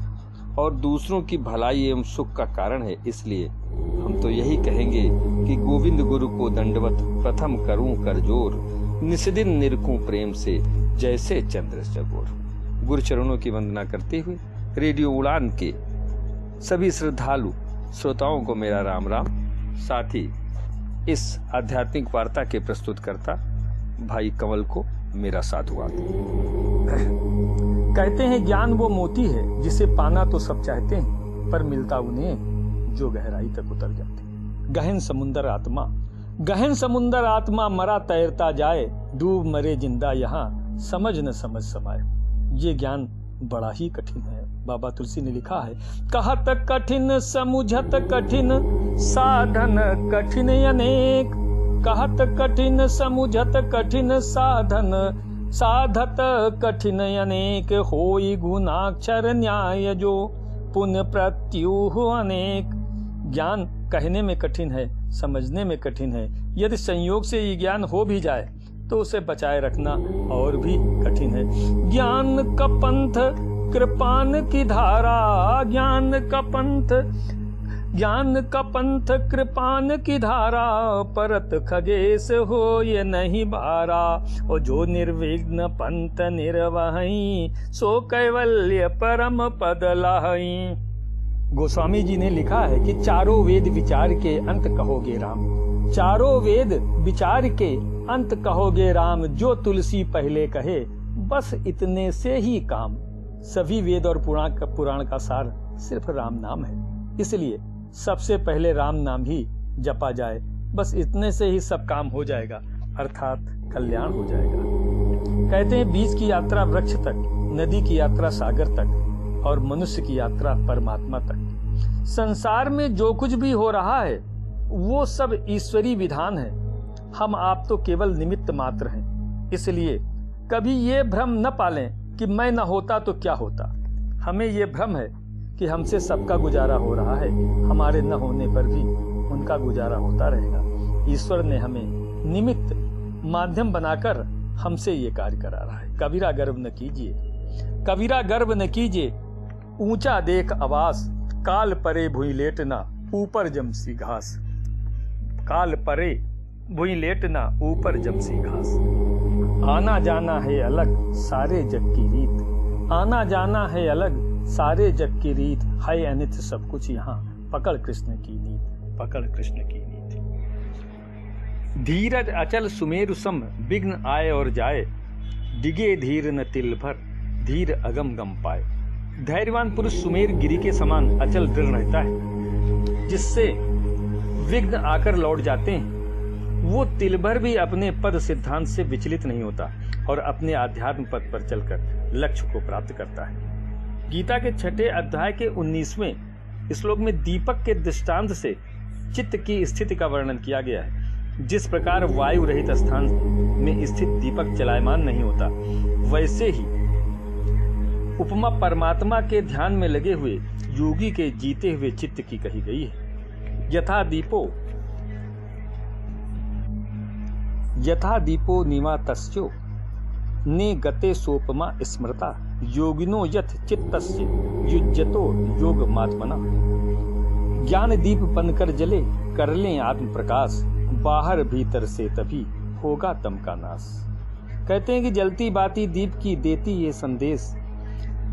और दूसरों की भलाई एवं सुख का कारण है। इसलिए हम तो यही कहेंगे कि गोविंद गुरु को दंडवत प्रथम करूं कर जोर, निस्दिन निरखूं प्रेम से जैसे चंद्र चकोर। गुरु चरणों की वंदना करते हुए रेडियो उड़ान के सभी श्रद्धालु श्रोताओं को मेरा राम राम। साथ ही इस आध्यात्मिक वार्ता के प्रस्तुतकर्ता भाई कंवल को मेरा साधुवाद। कहते हैं ज्ञान वो मोती है जिसे पाना तो सब चाहते हैं, पर मिलता उन्हें जो गहराई तक उतर जाते हैं। गहन समुंदर आत्मा मरा तैरता जाए, डूब मरे जिंदा यहाँ समझ न समझ समाए। ये ज्ञान बड़ा ही कठिन है। बाबा तुलसी ने लिखा है, कहत कठिन समुझत कठिन साधन कठिन अनेक। कहत कठिन समुझत कठिन साधन साधत कठिन अनेक। होई गुणाक्षर न्याय जो पुण्य प्रत्युह अनेक। ज्ञान कहने में कठिन है, समझने में कठिन है। यदि संयोग से ये ज्ञान हो भी जाए तो उसे बचाए रखना और भी कठिन है। ज्ञान का पंथ कृपान की धारा, ज्ञान का पंथ कृपान की धारा। परत खगेश हो ये नहीं भारा, और जो निर्विघ्न पंथ निर्वहई, सो कैवल्य परम पद लाहई। गोस्वामी जी ने लिखा है कि चारों वेद विचार के अंत कहोगे राम। चारों वेद विचार के अंत कहोगे राम, जो तुलसी पहले कहे बस इतने से ही काम। सभी वेद और पुराण का सार सिर्फ राम नाम है, इसलिए सबसे पहले राम नाम ही जपा जाए। बस इतने से ही सब काम हो जाएगा, अर्थात कल्याण हो जाएगा। कहते हैं बीज की यात्रा वृक्ष तक, नदी की यात्रा सागर तक, और मनुष्य की यात्रा परमात्मा तक। संसार में जो कुछ भी हो रहा है वो सब ईश्वरी विधान है। हम आप तो केवल निमित्त मात्र हैं। इसलिए कभी ये भ्रम न पालें कि मैं न होता तो क्या होता। हमें ये भ्रम है कि हमसे सबका गुजारा हो रहा है, हमारे न होने पर भी उनका गुजारा होता रहेगा। ईश्वर ने हमें निमित्त माध्यम बनाकर हमसे ये कार्य करा रहा है। कबीरा गर्व न कीजिए, कबीरा गर्व न कीजिए, ऊंचा देख आवास। काल परे भुई लेटना ऊपर जमसी घास। काल परे भुई लेटना ऊपर जमसी घास। आना जाना है अलग सारे जग की रीत। आना जाना है अलग सारे जग की रीत। है अनित सब कुछ यहाँ, पकड़ कृष्ण की नीत, पकड़ कृष्ण की नीत। धीरज अचल सुमेरु सम, विघ्न आए और जाए। डिगे धीर न तिल भर, धीर अगम गम पाए। धैर्यवान पुरुष सुमेर गिरी के समान अचल दृढ़ रहता है, जिससे विघ्न आकर लौट जाते हैं। वो तिल भर भी अपने पद सिद्धांत से विचलित नहीं होता और अपने आध्यात्म पद पर चलकर लक्ष्य को प्राप्त करता है। गीता के 6 अध्याय के 19वें श्लोक में दीपक के दृष्टांत से चित्त की स्थिति का वर्णन किया गया है। जिस प्रकार वायु रहित स्थान में स्थित दीपक चलायमान नहीं होता, वैसे ही उपमा परमात्मा के ध्यान में लगे हुए योगी के जीते हुए चित्त की कही गई है। यथा दीपो निवातस्यो ने गते सोपमा स्मृता। योगिनो यथ चित्तस्य युज्यतो योगमात्मना। ज्ञान दीप बनकर जले, कर लें आत्म प्रकाश। बाहर भीतर से तभी होगा तम का नाश। कहते हैं कि जलती बाती दीप की देती ये संदेश।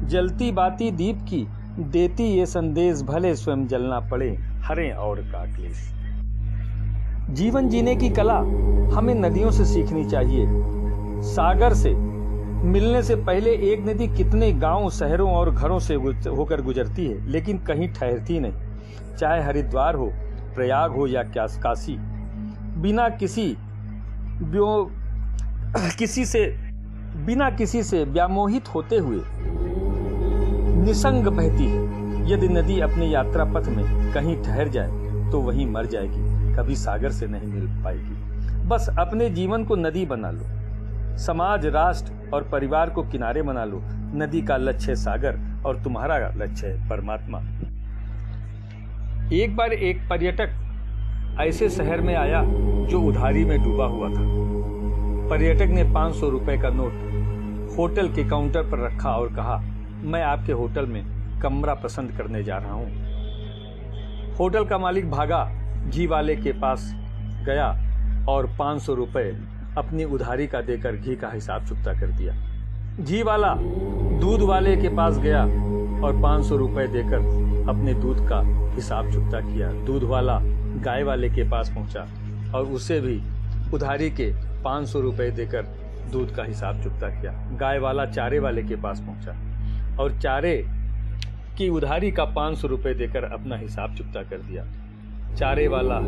जलती बाती दीप की देती ये संदेश, भले स्वयं जलना पड़े हरें और का क्लेश। जीवन जीने की कला हमें नदियों से सीखनी चाहिए। सागर से मिलने से पहले एक नदी कितने गांव, शहरों और घरों से होकर गुजरती है, लेकिन कहीं ठहरती नहीं। चाहे हरिद्वार हो, प्रयाग हो या काशी, बिना किसी से व्यामोहित होते हुए निसंग बहती है। यदि नदी अपने यात्रा पथ में कहीं ठहर जाए तो वहीं मर जाएगी, कभी सागर से नहीं मिल पाएगी। बस अपने जीवन को नदी बना लो, समाज, राष्ट्र और परिवार को किनारे बना लो। नदी का लक्ष्य है सागर और तुम्हारा लक्ष्य है परमात्मा। एक बार एक पर्यटक ऐसे शहर में आया जो उधारी में डूबा हुआ था। पर्यटक ने 500 रुपए का नोट होटल के काउंटर पर रखा और कहा, मैं आपके होटल में कमरा पसंद करने जा रहा हूं। होटल का मालिक भागा, घी वाले के पास गया और 500 रुपए अपनी उधारी का देकर घी का हिसाब चुकता कर दिया। घी वाला दूध वाले के पास गया और 500 रुपए देकर अपने दूध का हिसाब चुकता किया। दूध वाला गाय वाले के पास पहुंचा और उसे भी उधारी के 500 रुपए देकर दूध का हिसाब चुकता किया। गाय वाला चारे वाले के पास पहुंचा और चारे की उधारी का 500 रुपए देकर अपना हिसाब चुकता कर दिया। चारे वाला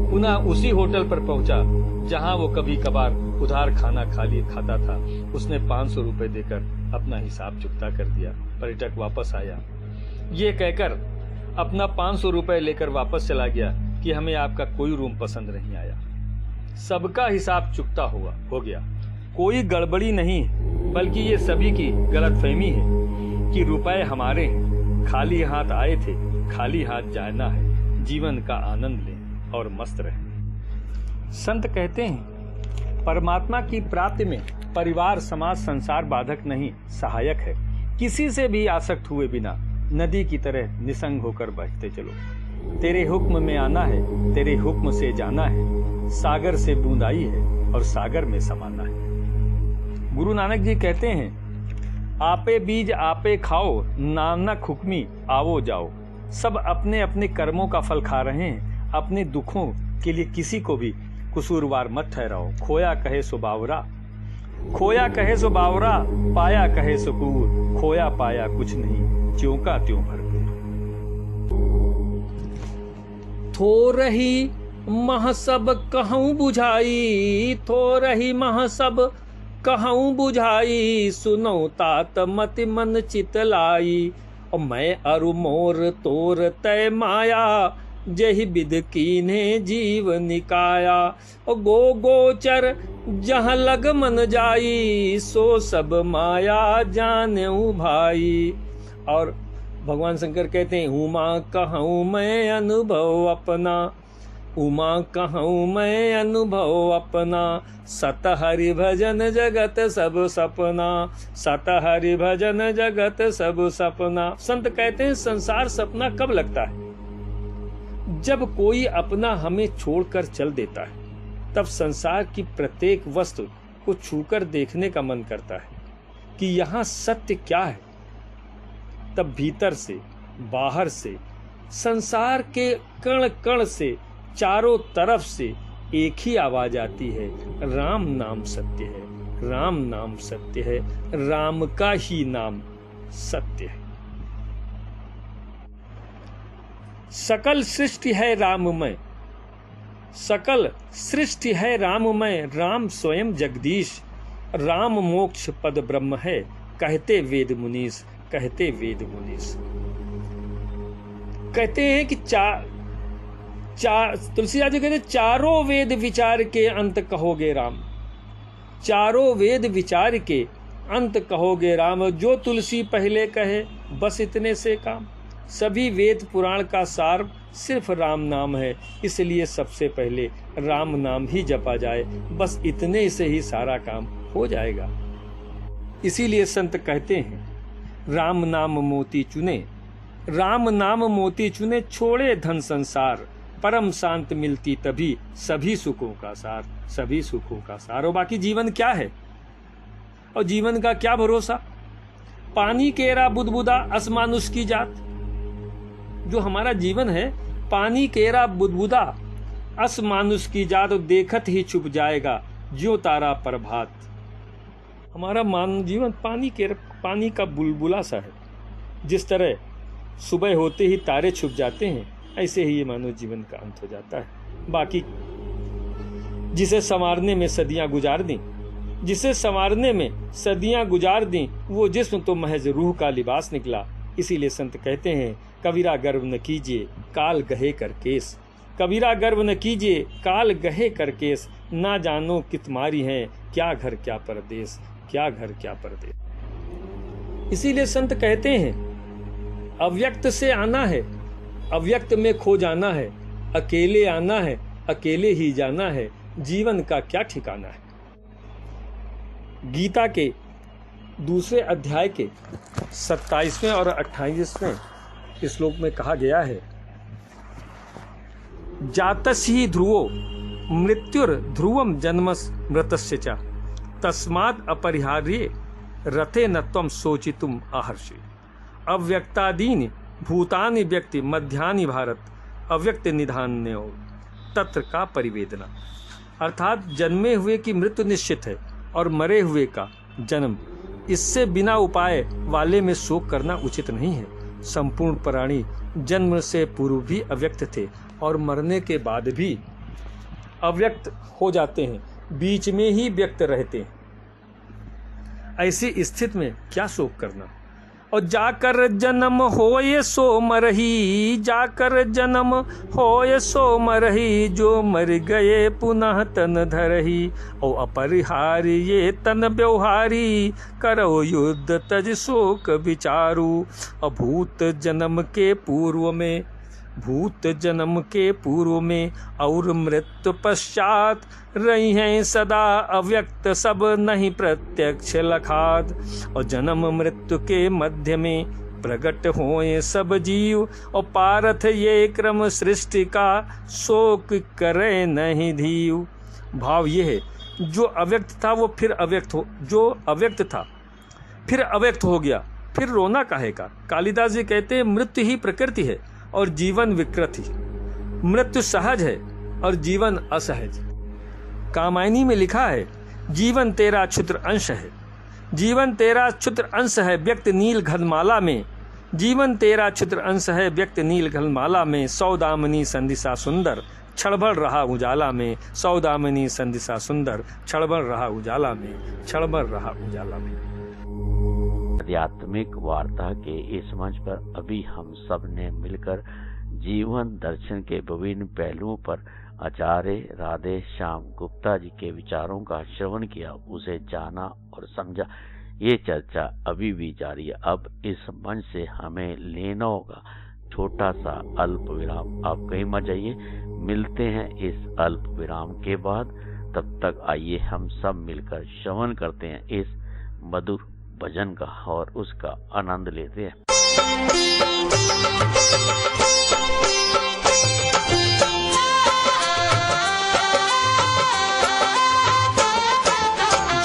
पुनः उसी होटल पर पहुंचा जहां वो कभी कभार उधार खाना खाता था। उसने 500 रुपए देकर अपना हिसाब चुकता कर दिया। पर्यटक वापस आया, ये कहकर अपना 500 रुपए लेकर वापस चला गया कि हमें आपका कोई रूम पसंद नहीं आया। सबका हिसाब चुकता हो गया, कोई गड़बड़ी नहीं, बल्कि ये सभी की गलतफहमी है कि रुपए हमारे हैं, खाली हाथ आए थे, खाली हाथ जाना है। जीवन का आनंद लें और मस्त रहें। संत कहते हैं, परमात्मा की प्राप्ति में परिवार, समाज, संसार बाधक नहीं, सहायक है। किसी से भी आसक्त हुए बिना नदी की तरह निसंग होकर बहते चलो। तेरे हुक्म में आना है, तेरे हुक्म से जाना है। सागर से बूंद आई है और सागर में समाना है। गुरु नानक जी कहते हैं, आपे बीज आपे खाओ, नानक हुक्मी आवो जाओ। सब अपने अपने कर्मों का फल खा रहे हैं। अपने दुखों के लिए किसी को भी कसूरवार मत ठहराओ। खोया कहे सो बावरा, खोया कहे सो बावरा, पाया कहे सो कूर। खोया पाया कुछ नहीं, त्यों का त्यों भरपूर। थोरही मह सब कहूँ बुझाई, थोरही मह सब कहूँ बुझाई। सुनो तात मति मन चित लाई। और मैं अरु मोर तोर तय माया, जहि विद कीन्हे जीव निकाया। और गो गोचर जहाँ लग मन जाई, सो सब माया जानेऊ भाई। और भगवान शंकर कहते हैं, उमा कहूँ मैं अनुभव अपना, उमा कहूँ मैं अनुभव अपना। सत हरि भजन जगत सब सपना, सत हरि भजन जगत सब सपना। संत कहते हैं, संसार सपना कब लगता है? जब कोई अपना हमें छोड़कर चल देता है, तब संसार की प्रत्येक वस्तु को छूकर देखने का मन करता है कि यहाँ सत्य क्या है। तब भीतर से, बाहर से, संसार के कण कण से, चारों तरफ से एक ही आवाज आती है, राम नाम सत्य है, राम नाम सत्य है, राम का ही नाम सत्य है। सकल सृष्टि है राममय, सकल सृष्टि है राममय। राम स्वयं जगदीश, राम मोक्ष पद ब्रह्म है। कहते वेद मुनीस, कहते वेद मुनीस। कहते हैं कि तुलसीदास जी कहते, चारों वेद विचार के अंत कहोगे राम। चारों वेद विचार के अंत कहोगे राम। जो तुलसी पहले कहे बस इतने से काम। सभी वेद पुराण का सार सिर्फ राम नाम है, इसलिए सबसे पहले राम नाम ही जपा जाए। बस इतने से ही सारा काम हो जाएगा। इसीलिए संत कहते हैं, राम नाम मोती चुने, राम नाम मोती चुने। छोड़े धन संसार, परम शांत मिलती तभी। सभी सुखों का सार, सभी सुखों का सार। और बाकी जीवन क्या है? और जीवन का क्या भरोसा? पानी केरा बुदबुदा असमानुष की जात। जो हमारा जीवन है, पानी केरा बुदबुदा असमानुष की जात। देखत ही छुप जाएगा ज्यों तारा प्रभात। हमारा मानव जीवन पानी का बुलबुला सा है। जिस तरह सुबह होते ही तारे छुप जाते हैं, ऐसे ही ये मानव जीवन का अंत हो जाता है। बाकी जिसे संवारने में सदियां गुजार दी, जिसे संवारने में सदियां गुजार दी, वो जिस्म तो महज रूह का लिबास निकला। इसीलिए संत कहते हैं, कबीरा गर्व न कीजिए काल गहे कर केस। कबीरा गर्व न कीजिए काल गहे कर केस। ना जानो कितमारी हैं, क्या घर क्या परदेश, क्या घर क्या परदेश। इसीलिए संत कहते हैं, अव्यक्त से आना है, अव्यक्त में खो जाना है। अकेले आना है, अकेले ही जाना है। जीवन का क्या ठिकाना है। गीता के दूसरे अध्याय के 27वें और 28वें श्लोक में कहा गया है, जातस्य ध्रुवो मृत्युर ध्रुवम जन्मस मृतस्य च तस्माद् अपरिहार्ये रथे न त्वं शोचितुम आहर्षि। अव्यक्तादीनि भूतानि व्यक्ति मध्यानि भारत अव्यक्त निधान्यो तत्र का परिवेदना। अर्थात जन्मे हुए की मृत्यु निश्चित है और मरे हुए का जन्म। इससे बिना उपाय वाले में शोक करना उचित नहीं है। संपूर्ण प्राणी जन्म से पूर्व भी अव्यक्त थे और मरने के बाद भी अव्यक्त हो जाते हैं, बीच में ही व्यक्त रहते हैं। ऐसी स्थिति में क्या शोक करना। और जाकर जन्म होए सो मरही, जाकर जन्म होए सो मरही, जो मर गए पुनः तन धरही। और अपरिहार्य ये तन व्यवहारी, करो युद्ध तज शोक विचारू। अभूत जन्म के पूर्व में, भूत जन्म के पूर्व में और मृत्यु पश्चात, रही हैं सदा अव्यक्त सब नहीं प्रत्यक्ष लखात। और जन्म मृत्यु के मध्य में प्रकट होए सब जीव, और पारथ ये क्रम सृष्टि का, शोक करे नहीं धीव। भाव ये है, जो अव्यक्त था वो फिर अव्यक्त हो, जो अव्यक्त था फिर अव्यक्त हो गया, फिर रोना काहे का। कालिदास जी कहते हैं मृत्यु ही प्रकृति है और जीवन विकृति। मृत्यु सहज है और जीवन असहज। कामायनी में लिखा है, जीवन तेरा क्षुद्र अंश है, जीवन तेरा क्षुद्र अंश है व्यक्त नील घनमाला में। जीवन तेरा क्षुद्र अंश है व्यक्त नील घनमाला में। सौदामिनी संदिशा सुंदर, क्षणभर रहा उजाला में। सौदामिनी संदिशा सुंदर, क्षणभर रहा उजाला में, क्षणभर रहा उजाला में। आध्यात्मिक वार्ता के इस मंच पर अभी हम सब ने मिलकर जीवन दर्शन के विभिन्न पहलुओं पर आचार्य राधे श्याम गुप्ता जी के विचारों का श्रवण किया, उसे जाना और समझा। ये चर्चा अभी भी जारी है। अब इस मंच से हमें लेना होगा छोटा सा अल्प विराम। आप कहीं मत जाइए, मिलते हैं इस अल्प विराम के बाद। तब तक आइए हम सब मिलकर श्रवण करते हैं इस मधुर भजन का और उसका आनंद लेते हैं।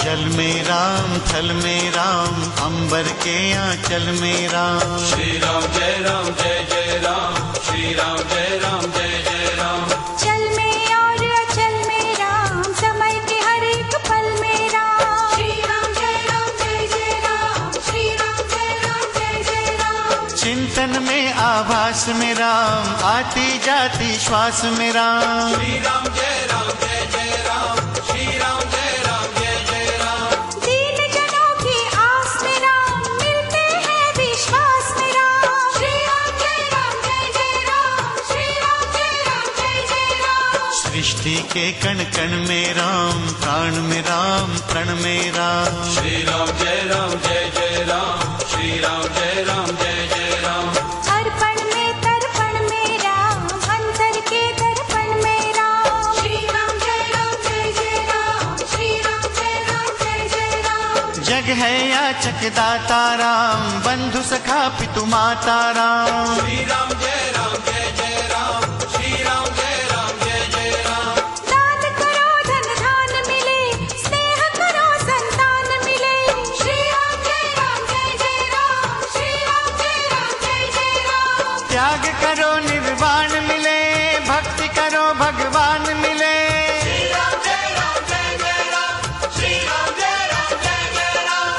जल में राम, थल में राम, अंबर के आंचल में राम। श्री राम जय राम, जय जय राम। श्री राम जय राम, जय जय राम। चल में और अचल में राम, समय के हर एक पल में राम। श्री राम जय राम, जय जय राम। श्री राम जय राम, जय जय राम। चिंतन में आभास में राम, आती जाती श्वास में राम। श्री राम जय राम, जय जय राम। श्री राम जय राम, जय जय राम। दीन जनों की आस में राम, मिलते हैं विश्वास में राम। श्री राम जय राम, जय जय राम। श्री राम जय राम, जय जय राम। सृष्टि के कण कण में राम, प्राण में राम, प्रण में राम। श्री राम जय राम, जय जय राम। श्री राम जय राम, जय जय राम। अर्पण में तर्पण में राम, अंतर के दर्पण में राम। श्री राम जय राम, जय जय राम। श्री राम जय राम, जय जय राम। जग है याचक दाता राम, बंधु सखा पितु माता राम। श्री राम जय राम, जय जय राम। श्री राम जय राम, जय जय राम। दान करो धन धान मिले, स्नेह करो संतान मिले। श्री राम जय राम, जय जय राम। श्री राम जय राम, जय जय राम। त्याग करो निर्वाण मिले, भक्ति करो भगवान मिले। श्री राम जय राम, जय जय राम। श्री राम जय राम, जय जय राम।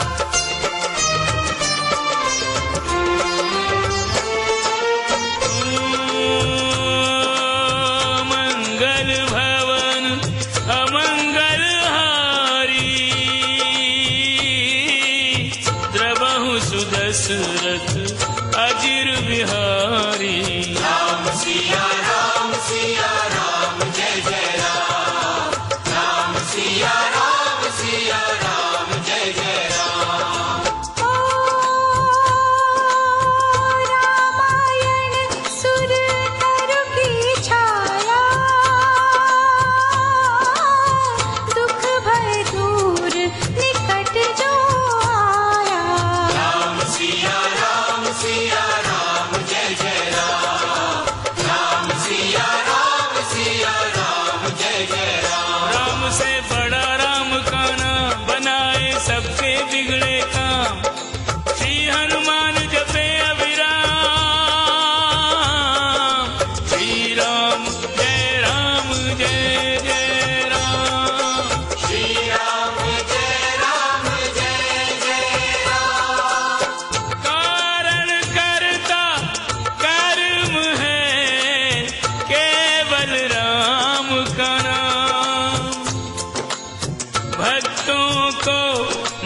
मंगल भवन अमंगल हारी, द्रवहु सुदशरथ अजिर बिहारी। राम सिया राम, सिया राम, जय जय राम। राम सिया राम, सिया राम, जय जय राम। ओ रामायण सुर तरु की छाया, दुख भय दूर निकट जो आया। राम सिया राम, सिया राम, जय जय राम। राम सिया राम, सिया राम, जय जय राम। राम से बड़ा राम का नाम, बनाए सबके बिगड़े काम। श्री हनुमान जपे अभिराम। श्री राम जय राम, जय जय राम।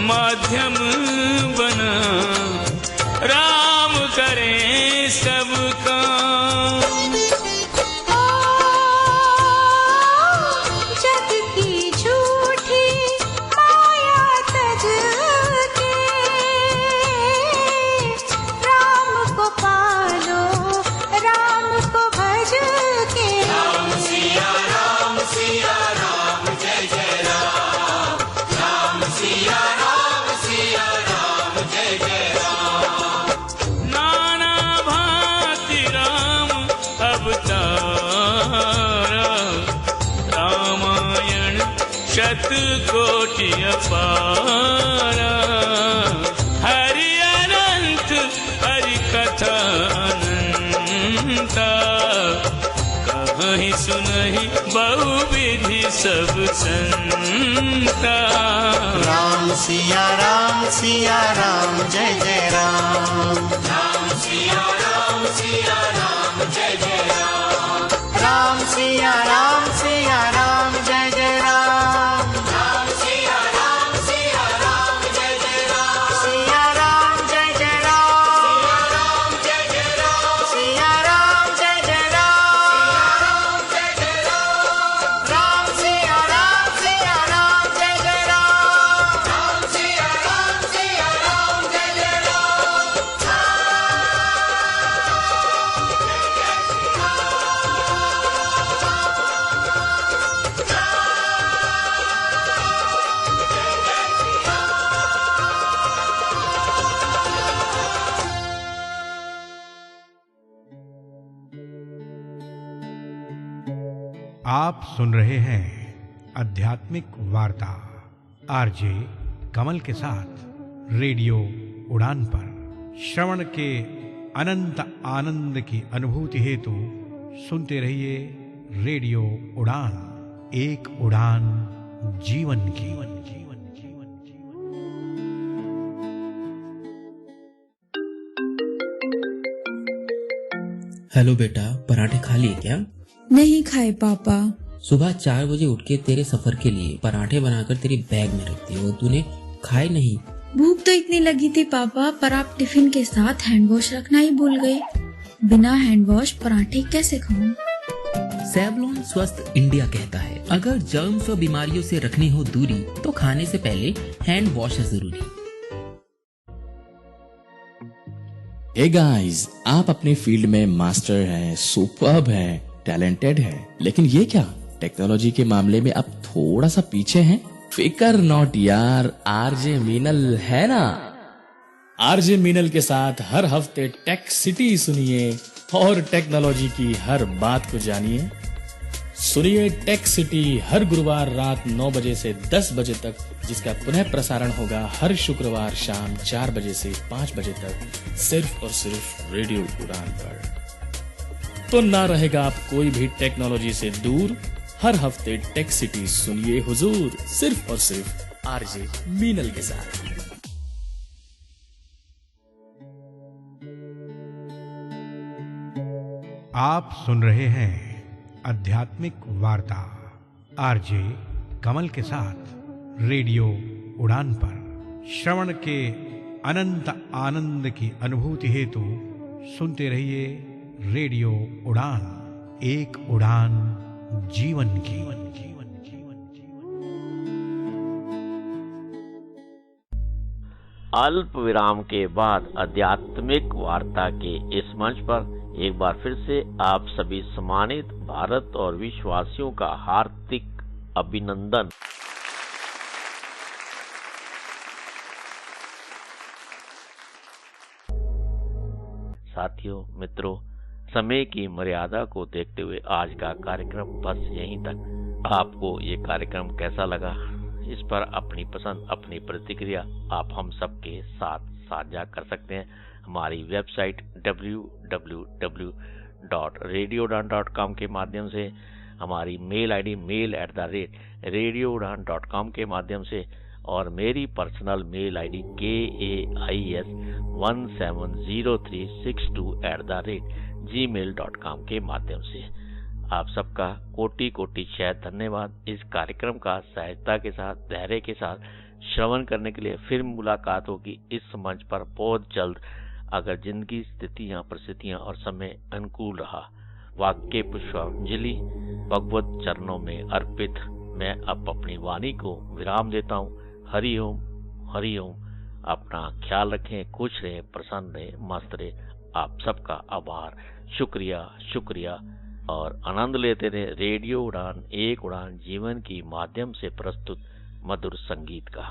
माध्यम बना, राम करे सब काम। जग की झूठी माया तज के, राम को पालो राम को भज के। राम सिया राम जय जय राम। राम सिया राम जय जय राम। नाना भांति राम अवतार, रामायण शतकोटि अपार। हरि अनंत हरि कथा अनंता, कहीं सुनहि बहुविधि सब संता। राम सिया राम जय जय राम। राम सिया राम जय जय राम। राम सिया राम जय जय राम। राम सिया राम जय जय राम। सिया राम जय जय राम। सिया राम जय जय राम। सिया राम जय जय राम। राम सिया राम जय जय राम। राम सिया राम जय जय राम। आप सुन रहे हैं आध्यात्मिक वार्ता आरजे कमल के साथ रेडियो उड़ान पर। श्रवण के अनंत आनंद की अनुभूति हेतु सुनते रहिए रेडियो उड़ान, एक उड़ान जीवन की। हेलो बेटा, पराठे खा लिए क्या? नहीं खाए पापा। सुबह 4 बजे उठ के तेरे सफर के लिए पराठे बनाकर तेरी बैग में रखती हो, तूने खाए नहीं। भूख तो इतनी लगी थी पापा, पर आप टिफिन के साथ हैंड वॉश रखना ही भूल गए। बिना हैंड वॉश पराठे कैसे खाऊं? सेवलॉन स्वस्थ इंडिया कहता है, अगर जर्म्स और बीमारियों से रखनी हो दूरी तो खाने से पहले हैंड वॉश है जरूरी। हे गाइस, आप अपने फील्ड में मास्टर हैं, सुपर्ब हैं, टैलेंटेड हैं, लेकिन ये क्या टेक्नोलॉजी के मामले में अब थोड़ा सा पीछे हैं? फिकर नॉट यार, आरजे मीनल है ना। आरजे मीनल के साथ हर हफ्ते टेक सिटी सुनिए और टेक्नोलॉजी की हर बात को जानिए। सुनिए टेक सिटी हर गुरुवार रात 9 बजे से 10 बजे तक, जिसका पुनः प्रसारण होगा हर शुक्रवार शाम 4 बजे से 5 बजे तक, सिर्फ और सिर्फ रेडियो उड़ान पर। तो ना रहेगा आप कोई भी टेक्नोलॉजी से दूर। हर हफ्ते टेक सिटी सुनिए हुजूर, सिर्फ और सिर्फ आरजे मीनल के साथ। आप सुन रहे हैं आध्यात्मिक वार्ता आरजे कमल के साथ रेडियो उड़ान पर। श्रवण के अनंत आनंद की अनुभूति हेतु सुनते रहिए रेडियो उड़ान, एक उड़ान जीवन की। अल्प विराम के बाद आध्यात्मिक वार्ता के इस मंच पर एक बार फिर से आप सभी सम्मानित भारत और विश्ववासियों का हार्दिक अभिनंदन। साथियों, मित्रों, समय की मर्यादा को देखते हुए आज का कार्यक्रम बस यहीं तक। आपको ये कार्यक्रम कैसा लगा, इस पर अपनी पसंद, अपनी प्रतिक्रिया आप हम सबके साथ साझा कर सकते हैं। हमारी वेबसाइट www.radioudan.com के माध्यम से, हमारी मेल आईडी mail@radioudan.com के माध्यम से, और मेरी पर्सनल मेल आईडी KAIS170362@gmail.com के माध्यम से। आप सबका कोटि कोटि शत धन्यवाद। इस कार्यक्रम का सहजता के साथ, धैर्य के साथ श्रवण करने के लिए फिर मुलाकात होगी इस मंच पर बहुत जल्द, अगर जिंदगी, स्थितियां, परिस्थितियां और समय अनुकूल रहा। वाक्य पुष्पांजलि भगवत चरणों में अर्पित मैं अब अपनी वाणी को विराम देता हूँ। हरि ओम, हरि ओम। अपना ख्याल रखें, खुश रहें, प्रसन्न रहें, मस्त रहें। आप सबका आभार, शुक्रिया, शुक्रिया और आनंद लेते रहे रेडियो उड़ान, एक उड़ान जीवन की माध्यम से प्रस्तुत मधुर संगीत का।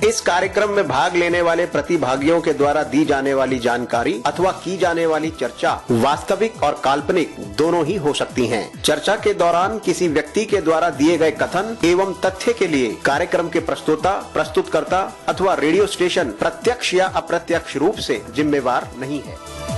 इस कार्यक्रम में भाग लेने वाले प्रतिभागियों के द्वारा दी जाने वाली जानकारी अथवा की जाने वाली चर्चा वास्तविक और काल्पनिक दोनों ही हो सकती हैं। चर्चा के दौरान किसी व्यक्ति के द्वारा दिए गए कथन एवं तथ्य के लिए कार्यक्रम के प्रस्तोता, प्रस्तुतकर्ता अथवा रेडियो स्टेशन प्रत्यक्ष या अप्रत्यक्ष रूप से जिम्मेवार नहीं है।